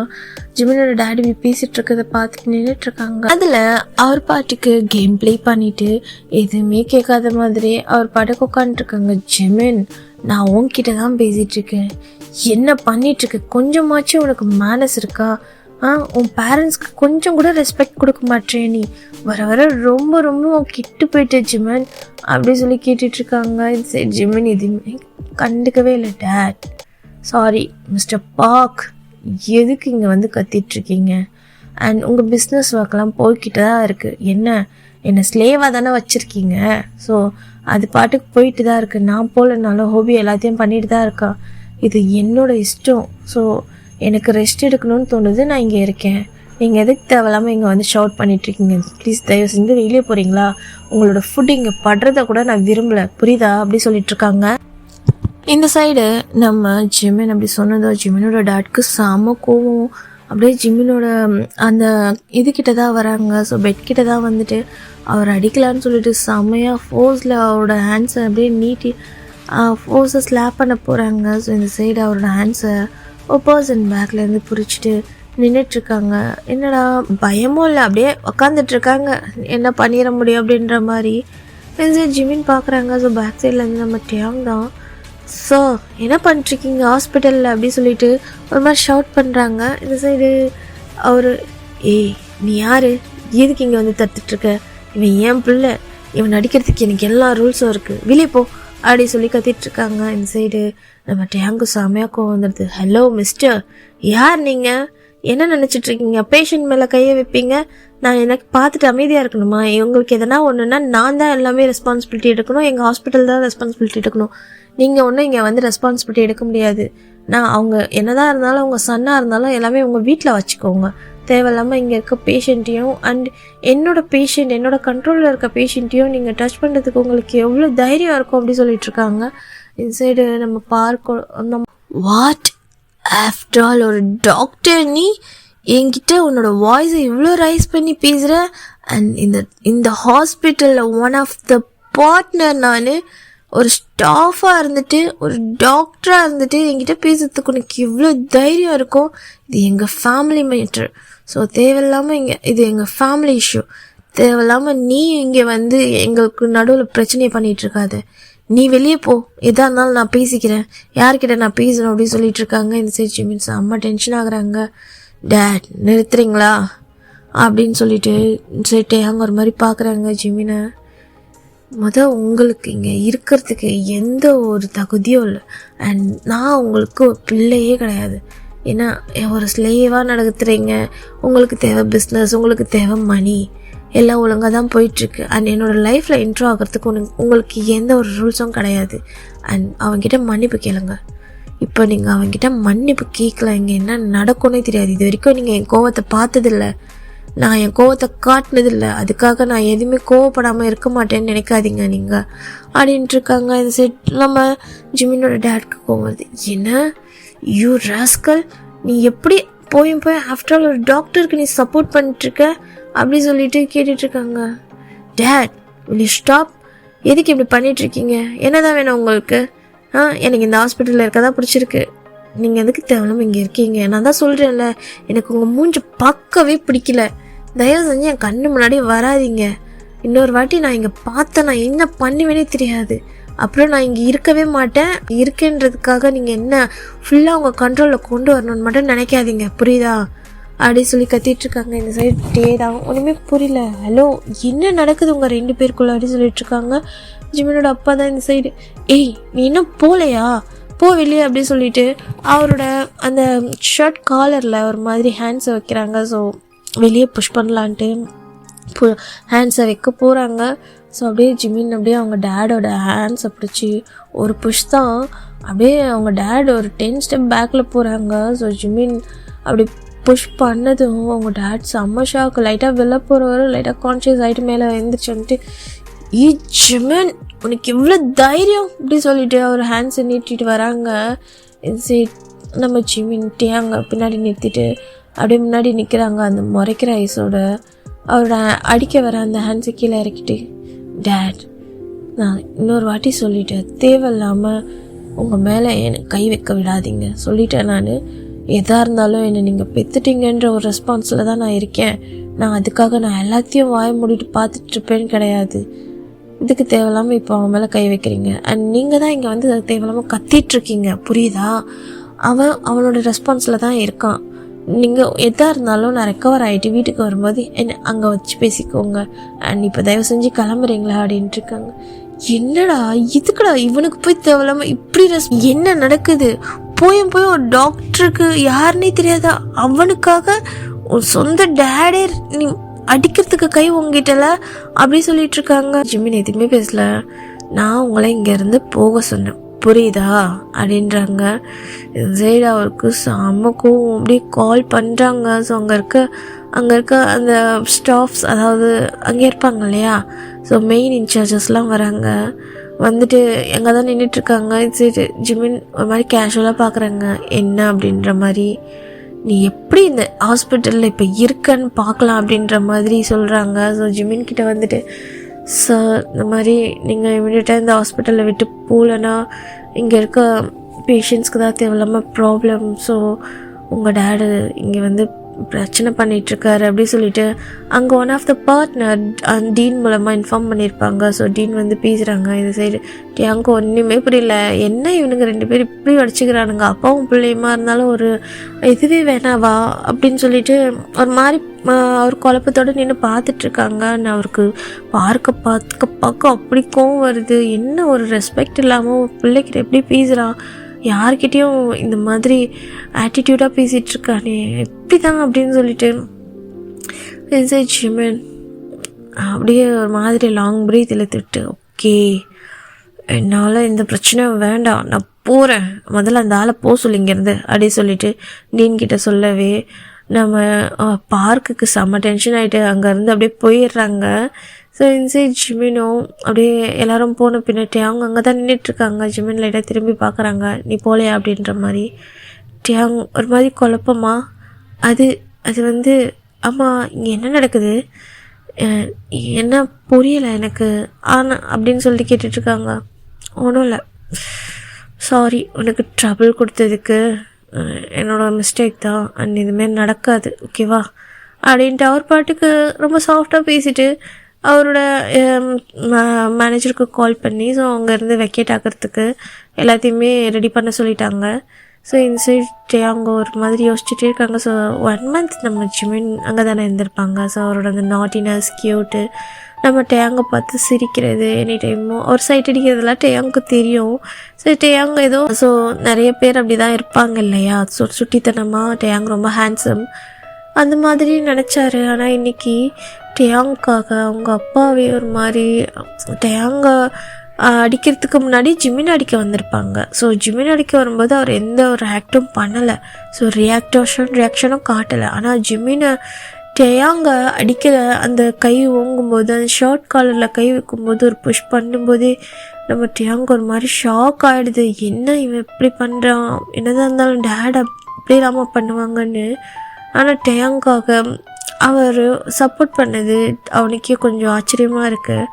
ஜிமினோட டேடி பேசிகிட்டு இருக்கிறத பார்த்துட்டு நின்றுட்டுருக்காங்க. அதில் அவர் பாட்டுக்கு கேம் ப்ளே பண்ணிவிட்டு எதுவுமே கேட்காத மாதிரி அவர் பாட்டுக்கு உட்காந்துட்ருக்காங்க. ஜிமின், நான் உன்கிட்ட தான் பேசிகிட்ருக்கேன், என்ன பண்ணிகிட்ருக்க, கொஞ்சமாச்சும் உனக்கு மேனஸ் இருக்கா? உன் பேரண்ட்ஸ்க்கு கொஞ்சம் கூட ரெஸ்பெக்ட் கொடுக்க மாட்டேன், நீ வர வர ரொம்ப ரொம்ப கிட்டு போயிட்டு ஜிமன் அப்படி சொல்லி கேட்டுட்ருக்காங்க. சரி ஜிமன் எதுவுமே கண்டுக்கவே இல்லை. டேட் சாரி மிஸ்டர் பார்க், எதுக்கு இங்கே வந்து கத்திட்ருக்கீங்க? அண்ட் உங்கள் பிஸ்னஸ் ஒர்க்லாம் போய்கிட்டு தான் இருக்குது. என்னை ஸ்லேவாக தானே வச்சுருக்கீங்க. ஸோ அது பாட்டுக்கு போயிட்டு தான் இருக்குது. நான் போகலனாலும் ஹோபி எல்லாத்தையும் பண்ணிட்டு தான் இருக்கேன். இது என்னோடய இஷ்டம். ஸோ எனக்கு ரெஸ்ட் எடுக்கணும்னு தோணுது, நான் இங்கே இருக்கேன். நீங்கள் எதுக்கு தேவையில்லாமல் இங்கே வந்து ஷவுட் பண்ணிகிட்ருக்கீங்க? ப்ளீஸ் தயவு செஞ்சு வெளியே போகிறீங்களா? உங்களோட ஃபுட் இங்கே படுறத கூட நான் விரும்பலை, புரியுதா? அப்படி சொல்லிட்டுருக்காங்க. இந்த சைடு நம்ம ஜிமின் அப்படி சொன்னதோ ஜிமினோட டாட்க்கு செம கோவம். அப்படியே ஜிமினோட அந்த இதுக்கிட்ட தான் வராங்க. ஸோ பெட்கிட்ட தான் வந்துட்டு அவர் அடிக்கலான்னு சொல்லிட்டு செம்மையாக ஃபோர்ஸில் அவரோட ஹேண்ட்ஸை அப்படியே நீட்டி ஃபோர்ஸை ஸ்லாப் பண்ண போகிறாங்க. ஸோ இந்த சைடு அவரோட ஹேண்ட்ஸை பர்சன் பேக்லேருந்து பிடிச்சிட்டு நின்றுட்டுருக்காங்க. என்னடா பயமும் இல்லை, அப்படியே உக்காந்துட்ருக்காங்க, என்ன பண்ணிட முடியும் அப்படின்ற மாதிரி. ஜிமின் பார்க்குறாங்க. ஸோ பேக் சைட்லேருந்து நம்ம டேங் தான். ஸோ என்ன பண்ணிட்டுருக்கீங்க ஹாஸ்பிட்டலில் அப்படி சொல்லிட்டு ஒரு மாதிரி ஷவுட் பண்ணுறாங்க. இந்த சைடு அவர், ஏய் நீ யார், எதுக்கு இங்கே வந்து தடுத்துட்ருக்க? இவன் ஏன் பிள்ளை, இவன் அடிக்கிறதுக்கு எனக்கு எல்லா ரூல்ஸும் இருக்குது, வெளியே போ அப்படி சொல்லி கத்திட்ருக்காங்க. இந்த சைடு நம்ம டேங்கு செமையாக கோவம் வந்துடுது. ஹலோ மிஸ்டர், யார் நீங்கள்? என்ன நினச்சிட்ருக்கீங்க? பேஷண்ட் மேலே கையை வைப்பீங்க, நான் எனக்கு பார்த்துட்டு அமைதியாக இருக்கணுமா? உங்களுக்கு எதனா ஒன்றுன்னா நான் தான் எல்லாமே ரெஸ்பான்சிபிலிட்டி எடுக்கணும், எங்கள் ஹாஸ்பிட்டல் தான் ரெஸ்பான்சிபிலிட்டி எடுக்கணும். நீங்கள் ஒன்றும் இங்கே வந்து ரெஸ்பான்சிபிலிட்டி எடுக்க முடியாது. நான் அவங்க என்னதான் இருந்தாலும் உங்கள் சன்னாக இருந்தாலும் எல்லாமே உங்கள் வீட்டில் வச்சுக்கோங்க. தேவையில்லாமல் இங்கே இருக்க பேஷண்ட்டையும் அண்ட் என்னோட கண்ட்ரோலில் இருக்க பேஷண்ட்டையும் நீங்கள் டச் பண்ணுறதுக்கு உங்களுக்கு எவ்வளோ தைரியம் இருக்கும் அப்படி சொல்லிட்டுருக்காங்க. இந்த சைடு நம்ம பார்க்க வாட் ஆஃப்டர் ஆல் ஒரு டாக்டர் நீ என்கிட்ட உன்னோட வாய்ஸை இவ்வளோ ரைஸ் பண்ணி பேசுகிற. அண்ட் இந்த ஹாஸ்பிட்டலில் ஒன் ஆஃப் த பார்ட்னர், நான் ஒரு ஸ்டாஃபாக இருந்துட்டு ஒரு டாக்டராக இருந்துட்டு என்கிட்ட பேசுறதுக்கு உனக்கு எவ்வளோ தைரியம் இருக்கும்? இது எங்கள் ஃபேமிலி மேட்டர். ஸோ தேவையில்லாமல் இது எங்கள் ஃபேமிலி இஷ்யூ. தேவையில்லாமல் நீ இங்கே வந்து எங்களுக்கு நடுவில் பிரச்சனையை பண்ணிகிட்ருக்காத. நீ வெளியே போ, எதாக இருந்தாலும் நான் பேசிக்கிறேன், யார்கிட்ட நான் பேசணும் அப்படின்னு சொல்லிட்டு இருக்காங்க. இந்த சைட் ஜிமின் அம்மா டென்ஷன் ஆகுறாங்க. டேட் நிறுத்துறீங்களா அப்படின்னு சொல்லிட்டு சரி அங்கே ஒரு மாதிரி பார்க்குறாங்க ஜிமினை. உங்களுக்கு இங்கே இருக்கிறதுக்கு எந்த ஒரு தகுதியும் இல்லை. அண்ட் நான் உங்களுக்கு ஒரு பிள்ளையே கிடையாது. ஏன்னா ஒரு ஸ்லேவாக நடத்துகிறீங்க. உங்களுக்கு தேவை பிஸ்னஸ், உங்களுக்கு தேவை மணி, எல்லாம் ஒழுங்காக தான் போயிட்டுருக்கு. அண்ட் என்னோடய லைஃப்பில் இன்ட்ரோ ஆகிறதுக்கு உங்களுக்கு எந்த ஒரு ரூல்ஸும் கிடையாது. அண்ட் அவங்ககிட்ட மன்னிப்பு கேளுங்க. இப்போ நீங்கள் அவங்ககிட்ட மன்னிப்பு கேட்கல, இங்கே என்ன நடக்கும்னே தெரியாது. இது வரைக்கும் நீங்கள் என் கோவத்தை பார்த்ததில்லை, நான் என் கோவத்தை காட்டினதில்லை. அதுக்காக நான் எதுவுமே கோவப்படாமல் இருக்க மாட்டேன்னு நினைக்காதீங்க நீங்கள் அப்படின்ட்டு இருக்காங்க. இந்த சைட் நம்ம ஜிமினோட டேட்க்கு கோவம் வருது. என்ன யூ ராஸ்கல், நீ எப்படி போய் ஆஃப்டர் ஆல் ஒரு டாக்டருக்கு நீ சப்போர்ட் பண்ணிட்டுருக்க அப்படி சொல்லிட்டு கேட்டுட்ருக்காங்க. டேட் வில் யூ ஸ்டாப், எதுக்கு இப்படி பண்ணிகிட்ருக்கீங்க? என்ன தான் வேணும் உங்களுக்கு? எனக்கு இந்த ஹாஸ்பிட்டலில் இருக்க தான் பிடிச்சிருக்கு, நீங்கள் எதுக்கு தேவையில்லாமல் இங்கே இருக்கீங்க? நான் தான் சொல்கிறேன்ல, எனக்கு உங்கள் மூஞ்சி பார்க்கவே பிடிக்கல, தயவு செஞ்சு என் கண்ணு முன்னாடி வராதிங்க. இன்னொரு வாட்டி நான் இங்கே பார்த்தேன், நான் என்ன பண்ணுவேனே தெரியாது. அப்புறம் நான் இங்கே இருக்கவே மாட்டேன். இருக்கேன்றதுக்காக நீங்கள் என்ன ஃபுல்லாக உங்கள் கண்ட்ரோலில் கொண்டு வரணும்னு மட்டும் நினைக்காதீங்க, புரியுதா அப்படி சொல்லி கத்திட்ருக்காங்க. இந்த சைடு டே தான் ஒன்றுமே புரியல. ஹலோ என்ன நடக்குது உங்கள் ரெண்டு பேருக்குள்ள அப்படி சொல்லிட்டுருக்காங்க. ஜிமினோட அப்பா தான் இந்த சைடு, ஏய் நீ இன்னும் போகலையா, போ வெளியே அப்படி சொல்லிட்டு அவரோட அந்த ஷர்ட் காலரில் ஒரு மாதிரி ஹேண்ட்ஸை வைக்கிறாங்க. ஸோ வெளியே புஷ் பண்ணலான்ட்டு ஹேண்ட்ஸை வைக்க போகிறாங்க. ஸோ அப்படியே ஜிமின் அப்படியே அவங்க டேடோட ஹேண்ட்ஸை பிடிச்சி ஒரு புஷ் தான், அப்படியே அவங்க டேட் ஒரு 10 ஸ்டெப் பேக்கில் போகிறாங்க. ஸோ ஜிமின் அப்படி புஷ் பண்ணதும் அவங்க டேட் செம்ம ஷாக்கு. லைட்டாக வெளில போகிறவரை லைட்டாக கான்ஷியஸ் ஆகிட்டு மேலே எழுந்திரிச்சு வந்துட்டு, ஈ ஜிமின், உனக்கு எவ்வளோ தைரியம் அப்படி சொல்லிட்டு அவர் ஹேண்ட்ஸை நீட்டிட்டு வராங்க. சரி, நம்ம ஜிமின் டியாங்க பின்னாடி நிறுத்திட்டு அப்படியே முன்னாடி நிற்கிறாங்க. அந்த முறைக்கிற ஐஸோட அவரோட அடிக்க வர அந்த ஹேண்ட்ஸை கீழே இறக்கிட்டு, டேட் நான் இன்னொரு வாட்டி சொல்லிட்டேன், தேவையில்லாமல் உங்கள் மேலே எனக்கு கை வைக்க விடாதீங்க சொல்லிட்டேன். நான் எதாக இருந்தாலும் என்னை நீங்கள் பெற்றுட்டீங்கன்ற ஒரு ரெஸ்பான்ஸில் தான் நான் இருக்கேன். நான் அதுக்காக நான் எல்லாத்தையும் வாய மூடிட்டு பார்த்துட்ருப்பேன்னு கிடையாது. இதுக்கு தேவையில்லாமல் இப்போ அவன் மேலே கை வைக்கிறீங்க. அண்ட் நீங்கள் தான் இங்கே வந்து தேவையில்லாமல் கத்திகிட்ருக்கீங்க, புரியுதா? அவனோட ரெஸ்பான்ஸில் தான் இருக்கான். நீங்கள் எதாக இருந்தாலும் நான் ரெக்கவர் ஆகிட்டு வீட்டுக்கு வரும்போது என்ன அங்கே வச்சு பேசிக்கோங்க. அண்ட் இப்போ தயவு செஞ்சு கிளம்புறீங்களா அப்படின்ட்டு இருக்காங்க. என்னடா இதுக்குடா இவனுக்கு போய் தேவையில்லாமல் இப்படி என்ன நடக்குது? போய் ஒரு டாக்டருக்கு யாருன்னே தெரியாதா அவனுக்காக ஒரு சொந்த டேடே நீ அடிக்கிறதுக்கு கை வாங்கிட்டல அப்படி சொல்லிட்டு இருக்காங்க. ஜிமின் எதுவுமே பேசல. நான் உங்களை இங்கேருந்து போக சொன்னேன், புரியுதா அப்படின்றாங்க. சைடு அவருக்கு செம்மக்கும் அப்படி கால் பண்ணுறாங்க. ஸோ அங்கே இருக்க அந்த ஸ்டாஃப்ஸ், அதாவது அங்கே இருப்பாங்க இல்லையா, ஸோ மெயின் இன்சார்ஜஸ்லாம் வராங்க. வந்துட்டு எங்கே தான் நின்றுட்டுருக்காங்க. சரி, ஜிமின் ஒரு மாதிரி கேஷுவலாக பார்க்குறாங்க. என்ன அப்படின்ற மாதிரி, நீ எப்படி இந்த ஹாஸ்பிட்டலில் இப்போ இருக்கன்னு பார்க்கலாம் அப்படின்ற மாதிரி சொல்கிறாங்க. ஸோ ஜிமின் கிட்ட வந்துட்டு, சார் இந்த மாதிரி நீங்கள் இமீடியட்டாக இந்த ஹாஸ்பிட்டலில் விட்டு போகலன்னா இங்கே இருக்க பேஷண்ட்ஸ்க்கு தான் தேவையில்லாமல் ப்ராப்ளம். ஸோ உங்கள் டேடு இங்கே வந்து பிரச்சனை பண்ணிகிட்ருக்காரு அப்படி சொல்லிட்டு அங்கே one of the partner dean மூலமாக இன்ஃபார்ம் பண்ணியிருப்பாங்க. ஸோ டீன் வந்து பேசுகிறாங்க. இந்த சைடு அங்கே ஒன்றுமே புரியல, என்ன இவனுங்க 2 பேர் இப்படி அடிச்சுக்கிறானுங்க, அப்பாவும் பிள்ளையுமா இருந்தாலும் ஒரு இதுவே வேணாவா அப்படின்னு சொல்லிட்டு ஒரு மாதிரி அவர் குழப்பத்தோடு நின்று பார்த்துட்ருக்காங்க. அவருக்கு பார்க்க அப்படி கோவம் வருது. என்ன ஒரு ரெஸ்பெக்ட் இல்லாமல் பிள்ளைக்கிட்ட எப்படி பேசுகிறான், யார்கிட்டையும் இந்த மாதிரி ஆட்டிடியூடாக பேசிகிட்ருக்கானே எப்படி தான் அப்படின்னு சொல்லிட்டு ஜிமின் அப்படியே ஒரு மாதிரி லாங் பிரீத் இழுத்துட்டு, ஓகே என்னால் இந்த பிரச்சனை வேண்டாம், நான் போகிறேன், முதல்ல அந்த ஆளை போக சொல்லி இங்கேருந்து அப்படி சொல்லிட்டு டீன் கிட்ட சொல்லவே நம்ம பார்க்குக்கு செம்ம டென்ஷன் ஆகிட்டு அங்கேருந்து அப்படியே போயிடுறாங்க. ஸோ இன்சைட் ஜிமினும் அப்படியே எல்லோரும் போன பின்னாடி அவங்க அங்கே தான் நின்றுட்டுருக்காங்க. ஜிமின் லைட்டாக திரும்பி பார்க்குறாங்க, நீ போலையா அப்படின்ற மாதிரி. டியாங் ஒரு மாதிரி குழப்பமா, அது வந்து ஆமாம் இங்கே என்ன நடக்குது, என்ன புரியலை எனக்கு ஆனால் அப்படின்னு சொல்லிட்டு கேட்டுட்ருக்காங்க. ஒன்றும் இல்லை, சாரி உனக்கு ட்ரபிள் கொடுத்ததுக்கு, என்னோட மிஸ்டேக் தான், அண்ட் இதுமாரி நடக்காது ஓகேவா அப்படின்ட்டு அவர் பாட்டுக்கு ரொம்ப சாஃப்டாக பேசிட்டு அவரோட மேனேஜருக்கு கால் பண்ணி ஸோ அங்கேருந்து வெக்கேட் ஆகிறதுக்கு எல்லாத்தையுமே ரெடி பண்ண சொல்லிட்டாங்க. ஸோ இன்சைட் அவங்க ஒரு மாதிரி யோசிச்சுட்டே இருக்காங்க. ஸோ 1 month நம்ம ஜிமின் அங்கே தானே இருந்திருப்பாங்க. ஸோ அவரோட அந்த நாட்டினஸ் க்யூட்டு நம்ம டேங்கை பார்த்து சிரிக்கிறது எனி டைமும் அவர் சைட் அடிக்கிறதுலாம் டேயாங்க்கு தெரியும். ஸோ டேயாங் ஏதோ ஸோ நிறைய பேர் அப்படி தான் இருப்பாங்க இல்லையா, ஸோ சுட்டித்தனமாக டேயாங் ரொம்ப ஹேண்ட்ஸம் அந்த மாதிரி நினச்சாரு. ஆனால் இன்றைக்கி டேயாங்காக அவங்க அப்பாவே ஒரு மாதிரி டேயாங்க அடிக்கிறதுக்கு முன்னாடி ஜிமின் அடிக்க வந்திருப்பாங்க. ஸோ ஜிமின் அடிக்க வரும்போது அவர் எந்த ஒரு ஆக்டும் பண்ணலை, ஸோ ரியாக்ஷனும் காட்டலை. ஆனால் ஜிமினை டேயாங்க அடிக்கிற அந்த கை ஓங்கும்போது அந்த ஷார்ட் காலரில் கை வைக்கும்போது ஒரு புஷ் பண்ணும்போதே நம்ம டேயாங்க ஒரு மாதிரி ஷாக் ஆகிடுது. என்ன இவன் இப்படி பண்ணுறான், என்னதான் இருந்தாலும் டேட் அப்படி இல்லாமல் பண்ணுவாங்கன்னு. ஆனால் டேயாங்காக அவர் சப்போர்ட் பண்ணது அவனுக்கே கொஞ்சம் ஆச்சரியமாக இருக்குது.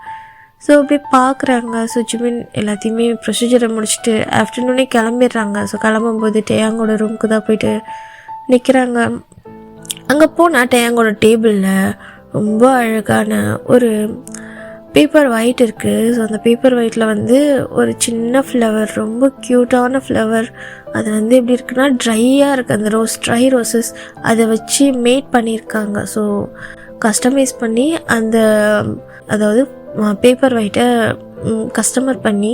ஸோ அப்படி பார்க்குறாங்க. ஸோ ஜிமின் எல்லாத்தையுமே ப்ரொசீஜரை முடிச்சுட்டு ஆஃப்டர்நூனே கிளம்பிடுறாங்க. ஸோ கிளம்பும்போது டேயாங்கோட ரூமுக்கு தான் போயிட்டு நிற்கிறாங்க. அங்கே போனால் டேயாங்கோட டேபிளில் ரொம்ப அழகான ஒரு பேப்பர் ஒயிட் இருக்குது. ஸோ அந்த பேப்பர் ஒயிட்டில் வந்து ஒரு சின்ன ஃப்ளவர், ரொம்ப க்யூட்டான ஃப்ளவர், அது வந்து எப்படி இருக்குன்னா ட்ரையாக இருக்குது. அந்த ட்ரை ரோசஸ் அதை வச்சு மேட் பண்ணியிருக்காங்க. ஸோ கஸ்டமைஸ் பண்ணி அந்த அதாவது பேப்பர் ஒயிட்டை கஸ்டமர் பண்ணி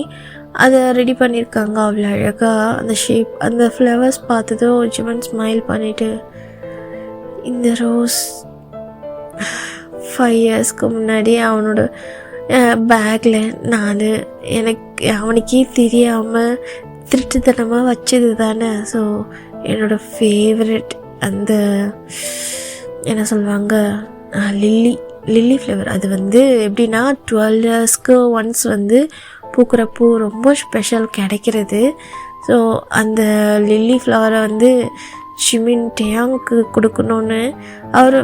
அதை ரெடி பண்ணியிருக்காங்க. அவ்வளோ அழகாக அந்த ஷேப், அந்த ஃப்ளவர்ஸ் பார்த்ததும் ஜிமின் ஸ்மைல் பண்ணிவிட்டு, இந்த ரோஸ் 5 yearsக்கு முன்னாடி அவனோட பேக்கில் எனக்கு அவனுக்கே தெரியாமல் திருட்டுத்தனமாக வச்சது தானே. ஸோ என்னோடய ஃபேவரட் அந்த என்ன சொல்லுவாங்க லில்லி, லில்லி ஃப்ளவர். அது வந்து எப்படின்னா 12 இயர்ஸ்க்கு ஒன்ஸ் வந்து பூக்கிற பூ, ரொம்ப ஸ்பெஷல் கிடைக்கிறது. ஸோ அந்த லில்லி ஃப்ளவரை வந்து ஜிமின் டேயாங்க்கு கொடுக்கணுன்னு அவர்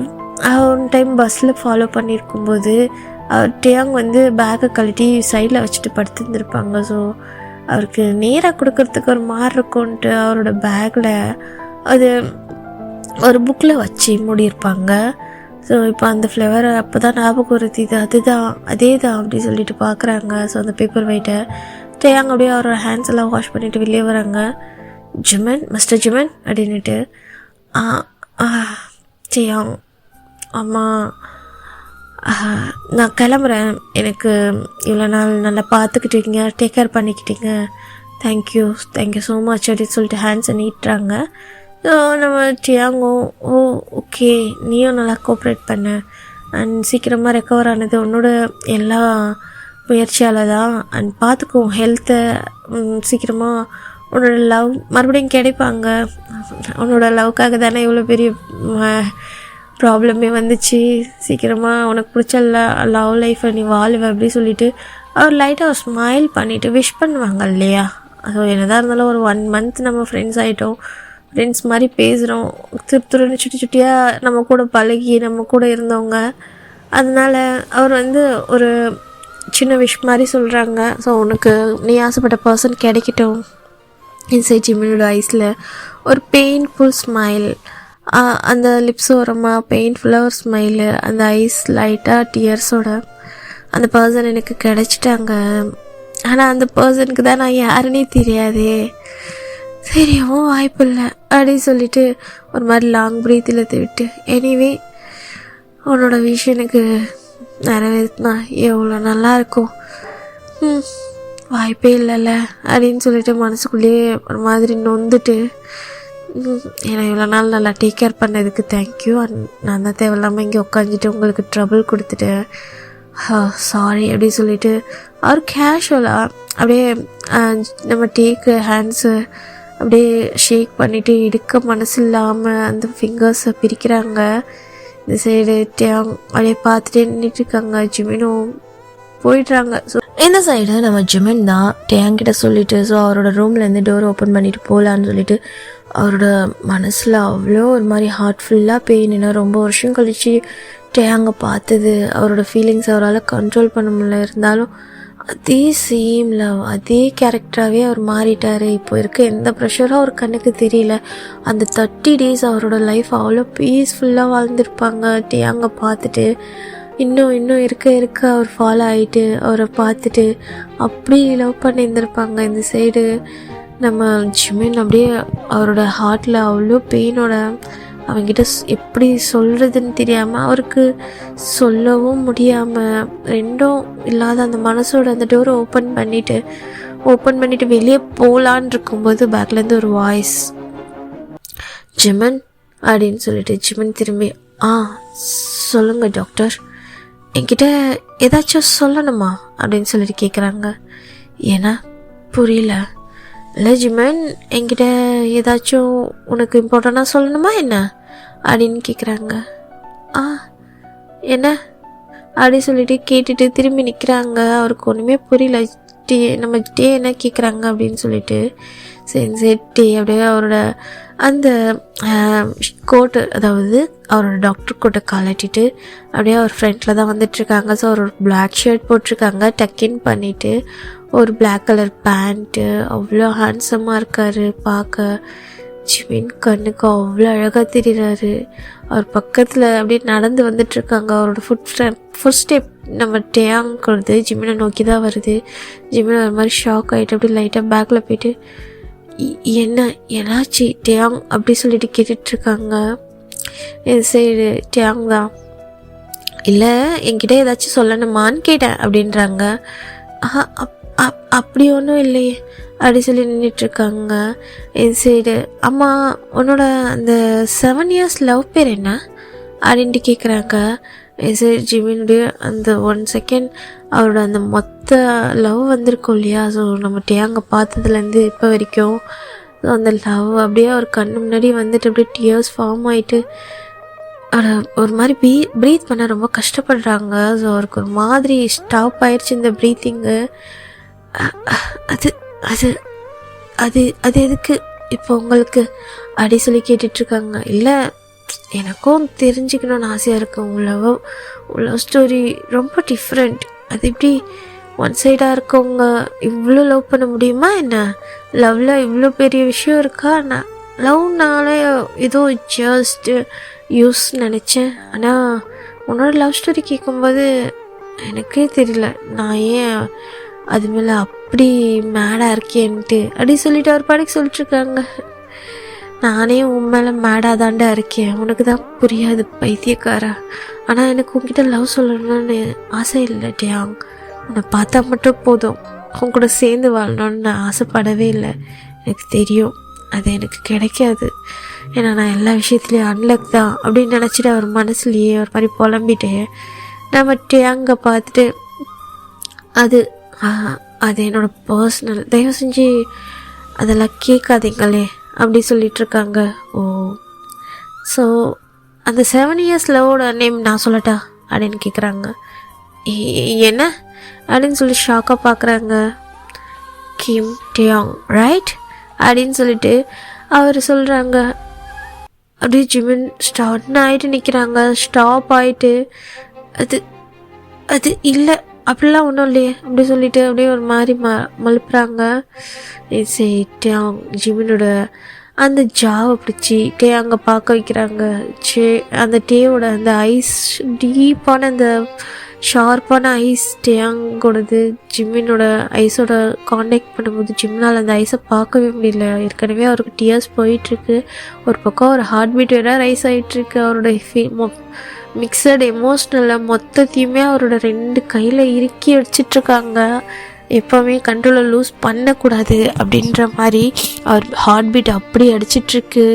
ஒன் டைம் பஸ்ஸில் ஃபாலோ பண்ணியிருக்கும்போது டேயாங் வந்து பேக்கை கழட்டி சைடில் வச்சுட்டு படுத்துருந்துருப்பாங்க. ஸோ அவருக்கு நேராக கொடுக்கறதுக்கு ஒரு மாதிரி இருக்கும்ன்ட்டு அவரோட பேக்கில் அது ஒரு புக்கில் வச்சு மூடியிருப்பாங்க. ஸோ இப்போ அந்த ஃப்ளவரை அப்போ தான் ஞாபகம் வருது, இது அதே தான் அப்படி சொல்லிட்டு பார்க்குறாங்க. ஸோ அந்த பேப்பர் வெயிட்டை டேயாங் அப்படியே அவரோட ஹேண்ட்ஸ் எல்லாம் வாஷ் பண்ணிவிட்டு வெளியே வராங்க. ஜிமன், மிஸ்டர் ஜிமன் அப்படின்னுட்டு. டேயாங், அம்மா நான் கிளம்புறேன், எனக்கு இவ்வளோ நாள் நல்லா பார்த்துக்கிட்டீங்க, டேக் கேர் பண்ணிக்கிட்டீங்க, தேங்க்யூ ஸோ மச் அப்படின்னு சொல்லிட்டு ஹேண்ட்ஸை நீட்டுறாங்க. ஸோ நம்ம டேயாங்கும் ஓகே நீயும் நல்லா கோஆப்ரேட் பண்ண அண்ட் சீக்கிரமாக ரெக்கவர் ஆனது உன்னோட எல்லா முயற்சியால் தான். அண்ட் பார்த்துக்குவோம் ஹெல்த்தை, சீக்கிரமாக உன்னோட லவ் மறுபடியும் கிடைப்பாங்க. உன்னோட லவ்க்காக தானே இவ்வளோ பெரிய ப்ராப்ளமே வந்துச்சு, சீக்கிரமாக உனக்கு பிடிச்ச லவ் லைஃப்பை நீ வாழ்வ அப்படி சொல்லிவிட்டு அவர் லைட்டாக ஸ்மைல் பண்ணிவிட்டு விஷ் பண்ணுவாங்க இல்லையா. ஸோ என்னதான் இருந்தாலும் ஒரு 1 மந்த் நம்ம ஃப்ரெண்ட்ஸ் ஆகிட்டோம், ஃப்ரெண்ட்ஸ் மாதிரி பேசுகிறோம், திருத்துருன்னு சுட்டியாக நம்ம கூட பழகி நம்ம கூட இருந்தவங்க. அதனால் அவர் வந்து ஒரு சின்ன விஷ் மாதிரி சொல்கிறாங்க. ஸோ உனக்கு நீ ஆசைப்பட்ட பர்சன் கிடைக்கட்டும். இன்சைட் ஜிமினோட ஐஸில் ஒரு பெயின்ஃபுல் ஸ்மைல், அந்த லிப்ஸ் ஓரமாக பெயின்ஃபுல்லாக ஒரு ஸ்மைலு, அந்த ஐஸ் லைட்டாக டியர்ஸோட அந்த பர்சன் எனக்கு கிடச்சிட்டாங்க. ஆனால் அந்த பர்சனுக்கு தான் நான் யாருன்னே தெரியாதே, சரியாவும் வாய்ப்பு இல்லை அப்படின்னு சொல்லிட்டு ஒரு மாதிரி லாங் ப்ரீத்தில் விட்டு, எனிவே உன்னோட விஷயம் எனக்கு நிறைவேற்றினா எவ்வளோ நல்லாயிருக்கும், வாய்ப்பே இல்லைல்ல அப்படின்னு சொல்லிட்டு மனசுக்குள்ளேயே ஒரு மாதிரி நொந்துட்டு, ஏன்னா இவ்வளோ நாள் நல்லா டேக் கேர் பண்ணதுக்கு தேங்க்யூ, நான் தான் தேவையில்லாமல் இங்கே உட்காந்துட்டு உங்களுக்கு ட்ரபிள் கொடுத்துட்டேன், சாரி அப்படின்னு சொல்லிட்டு அவர் கேஷுவலாக அப்படியே நம்ம டேக்கு ஹேண்ட்ஸு அப்படியே ஷேக் பண்ணிவிட்டு இடுக்க மனசு இல்லாமல் அந்த ஃபிங்கர்ஸை பிரிக்கிறாங்க. இந்த சைடு டேயாங் அப்படியே பார்த்துட்டே நின்றுட்டுருக்காங்க. ஜிமினும் போயிடுறாங்க. ஸோ இந்த சைடு நம்ம ஜிமின் தான் டேயாங்கிட்ட சொல்லிவிட்டு ஸோ அவரோட ரூம்லேருந்து டோர் ஓப்பன் பண்ணிவிட்டு போகலான்னு சொல்லிட்டு அவரோட மனசில் அவ்வளோ ஒரு மாதிரி ஹார்ட்ஃபுல்லாக பெயின். ஏன்னா ரொம்ப வருஷம் கழித்து டேயாங்கை பார்த்தது, அவரோட ஃபீலிங்ஸ் அவரால் கண்ட்ரோல் பண்ண முடியல, இருந்தாலும் அதே சேம் லவ் அதே கேரக்டராகவே அவர் மாறிட்டார். இப்போ இருக்க எந்த ப்ரெஷரும் அவர் கண்ணுக்கு தெரியல. அந்த 30 days அவரோட லைஃப் அவ்வளோ பீஸ்ஃபுல்லாக வாழ்ந்துருப்பாங்க. டேயாங்கை பார்த்துட்டு இன்னும் இருக்க அவர் ஃபாலோ ஆகிட்டு அவரை பார்த்துட்டு அப்படி லவ் பண்ணியிருந்திருப்பாங்க. இந்த சைடு நம்ம ஜிமின் அப்படியே அவரோட ஹார்ட்டில் அவ்வளோ பெயினோட அவங்கிட்ட எப்படி சொல்கிறதுன்னு தெரியாமல், அவருக்கு சொல்லவும் முடியாமல், ரெண்டும் இல்லாத அந்த மனசோட அந்த டோரை ஓப்பன் பண்ணிவிட்டு வெளியே போகலான் இருக்கும்போது பேக்லேருந்து ஒரு வாய்ஸ், ஜிமன் அப்படின்னு சொல்லிட்டு ஜிமன் திரும்பி சொல்லுங்கள் டாக்டர், என்கிட்ட ஏதாச்சும் சொல்லணுமா அப்படின்னு சொல்லிட்டு கேட்குறாங்க. ஏன்னா புரியல. இல்லை ஜிமன், என்கிட்ட ஏதாச்சும் உனக்கு இம்பார்ட்டண்ட்டாக சொல்லணுமா என்ன அப்படின்னு கேட்குறாங்க. என்ன அப்படி சொல்லிட்டு கேட்டுட்டு திரும்பி நிற்கிறாங்க. அவருக்கு ஒன்றுமே புரியல. நம்ம டே என்ன கேட்குறாங்க அப்படின்னு சொல்லிட்டு டே அப்படியே அவரோட அந்த கோட்டு, அதாவது அவரோட டாக்டர் கோட்டை கலட்டிட்டு அப்படியே அவர் ஃப்ரெண்டில் தான் வந்துட்டுருக்காங்க. ஸோ அவர் ஒரு பிளாக் ஷர்ட் போட்டிருக்காங்க, டக்கின் பண்ணிவிட்டு ஒரு பிளாக் கலர் பேண்ட்டு, அவ்வளோ ஹேண்ட்ஸமாக இருக்கார் பார்க்க. ஜிமின் கண்ணுக்கு அவ்வளோ அழகாக தெரிகிறாரு. அவர் பக்கத்தில் அப்படியே நடந்து வந்துட்டுருக்காங்க. அவரோட ஃபுட் ஸ்டெப் நம்ம டேயாங்கிறது ஜிமினை நோக்கி தான் வருது. ஜிமின் ஒரு மாதிரி ஷாக் ஆகிட்டு அப்படியே லைட்டாக பேக்கில் போயிட்டு என்னாச்சு டேயாங் அப்படி சொல்லிட்டு கேட்டுட்ருக்காங்க. என் சைடு டேயாங் தான், இல்லை என்கிட்ட ஏதாச்சும் சொல்லணுமான்னு கேட்டேன் அப்படின்றாங்க. அப்படி ஒன்றும் இல்லையே அப்படி சொல்லி நின்றுட்டுருக்காங்க. என் சைடு அம்மா உன்னோட அந்த 7 years லவ் பேர் என்ன அப்படின்ட்டு கேட்குறாங்க. என் சைடு ஜிமினுடைய அந்த 1 second அவரோட அந்த மொத்த லவ் வந்திருக்கும் இல்லையா. ஸோ நம்ம டேயாங்கை பார்த்ததுலேருந்து இப்போ வரைக்கும் ஸோ அந்த லவ் அப்படியே அவர் கண்ணு முன்னாடி வந்துட்டு அப்படியே டியர்ஸ் ஃபார்ம் ஆகிட்டு ஒரு மாதிரி ப்ரீத் பண்ண ரொம்ப கஷ்டப்படுறாங்க. ஸோ அவருக்கு ஒரு மாதிரி ஸ்டாப் ஆயிடுச்சு இந்த ப்ரீத்திங்கு. அது அது அது அது எதுக்கு இப்போ உங்களுக்கு அப்படி சொல்லி கேட்டுட்ருக்காங்க. இல்லை, எனக்கும் தெரிஞ்சுக்கணும்னு ஆசையாக இருக்குது. உங்கள் லவ் ஸ்டோரி ரொம்ப டிஃப்ரெண்ட். அது எப்படி ஒன் சைடாக இருக்கவங்க இவ்வளோ லவ் பண்ண முடியுமா என்ன? லவ்வில் இவ்வளோ பெரிய விஷயம் இருக்கா? நான் லவ்னாலே ஏதோ ஜஸ்ட் யூஸ் நினச்சேன். ஆனால் உன்னோட லவ் ஸ்டோரி கேட்கும்போது எனக்கே தெரியல நான் ஏன் அது மேலே அப்படி மேடாக இருக்கேன்ட்டு அப்படி சொல்லிட்டு அவர் பாடிக்கு சொல்லிட்டுருக்காங்க. நானே உன் மேலே மேடாக தாண்டா இருக்கேன், உனக்கு தான் புரியாது பைத்தியக்காரா. ஆனால் எனக்கு உங்ககிட்ட லவ் சொல்லணும்னு ஆசை இல்லை டியாங். உன்னை பார்த்தா மட்டும் போதும், உன் கூட சேர்ந்து வாழணும்னு நான் ஆசைப்படவே இல்லை. எனக்கு தெரியும் அது எனக்கு கிடைக்காது. ஏன்னா நான் எல்லா விஷயத்துலேயும் அன்லக் தான் அப்படின்னு நினச்சிட்டு அவர் மனசுலேயே ஒரு மாதிரி புலம்பிட்டு நம்ம டியாங்கை பார்த்துட்டு அது என்னோடய பர்சனல், தயவு செஞ்சு அதெல்லாம் கேட்காதீங்களே அப்படி சொல்லிகிட்ருக்காங்க. ஓ, ஸோ அந்த 7 years லவோட நேம் நான் சொல்லட்டா அப்படின்னு கேட்குறாங்க. என்ன அப்படின்னு சொல்லி ஷாக்காக பார்க்குறாங்க. கிம் டியாங் ரைட் அப்படின்னு சொல்லிட்டு அவர் சொல்கிறாங்க. அப்படியே ஜிமின் ஸ்டார்ட்னு ஆகிட்டு நிற்கிறாங்க. ஸ்டாப் ஆகிட்டு அது இல்லை அப்படிலாம் ஒன்றும் இல்லையே அப்படி சொல்லிட்டு அப்படியே ஒரு மாதிரி மழுப்புறாங்க. சரி டியாங் ஜிமினோட அந்த ஜாவை பிடிச்சி அங்கே பார்க்க வைக்கிறாங்க. அந்த டேவோட அந்த ஐஸ் டீப்பான அந்த ஷார்ப்பான ஐஸ் டேங்கோடது ஜிம்மினோட ஐஸோட காண்டாக்ட் பண்ணும்போது ஜிம்னால் அந்த ஐஸை பார்க்கவே முடியல. ஏற்கனவே அவருக்கு டியர்ஸ் போயிட்டுருக்கு. ஒரு பக்கம் ஒரு ஹார்ட் பீட் வேற ரைஸ் ஆகிட்டுருக்கு. அவரோட மிக்சட் எமோஷ்னலில் மொத்தத்தையுமே அவரோட 2 கையில் இறுக்கி அடிச்சிட்ருக்காங்க. எப்போவுமே கண்ட்ரோலை லூஸ் பண்ணக்கூடாது அப்படின்ற மாதிரி அவர் ஹார்ட் பீட் அப்படி அடிச்சிட்ருக்கு.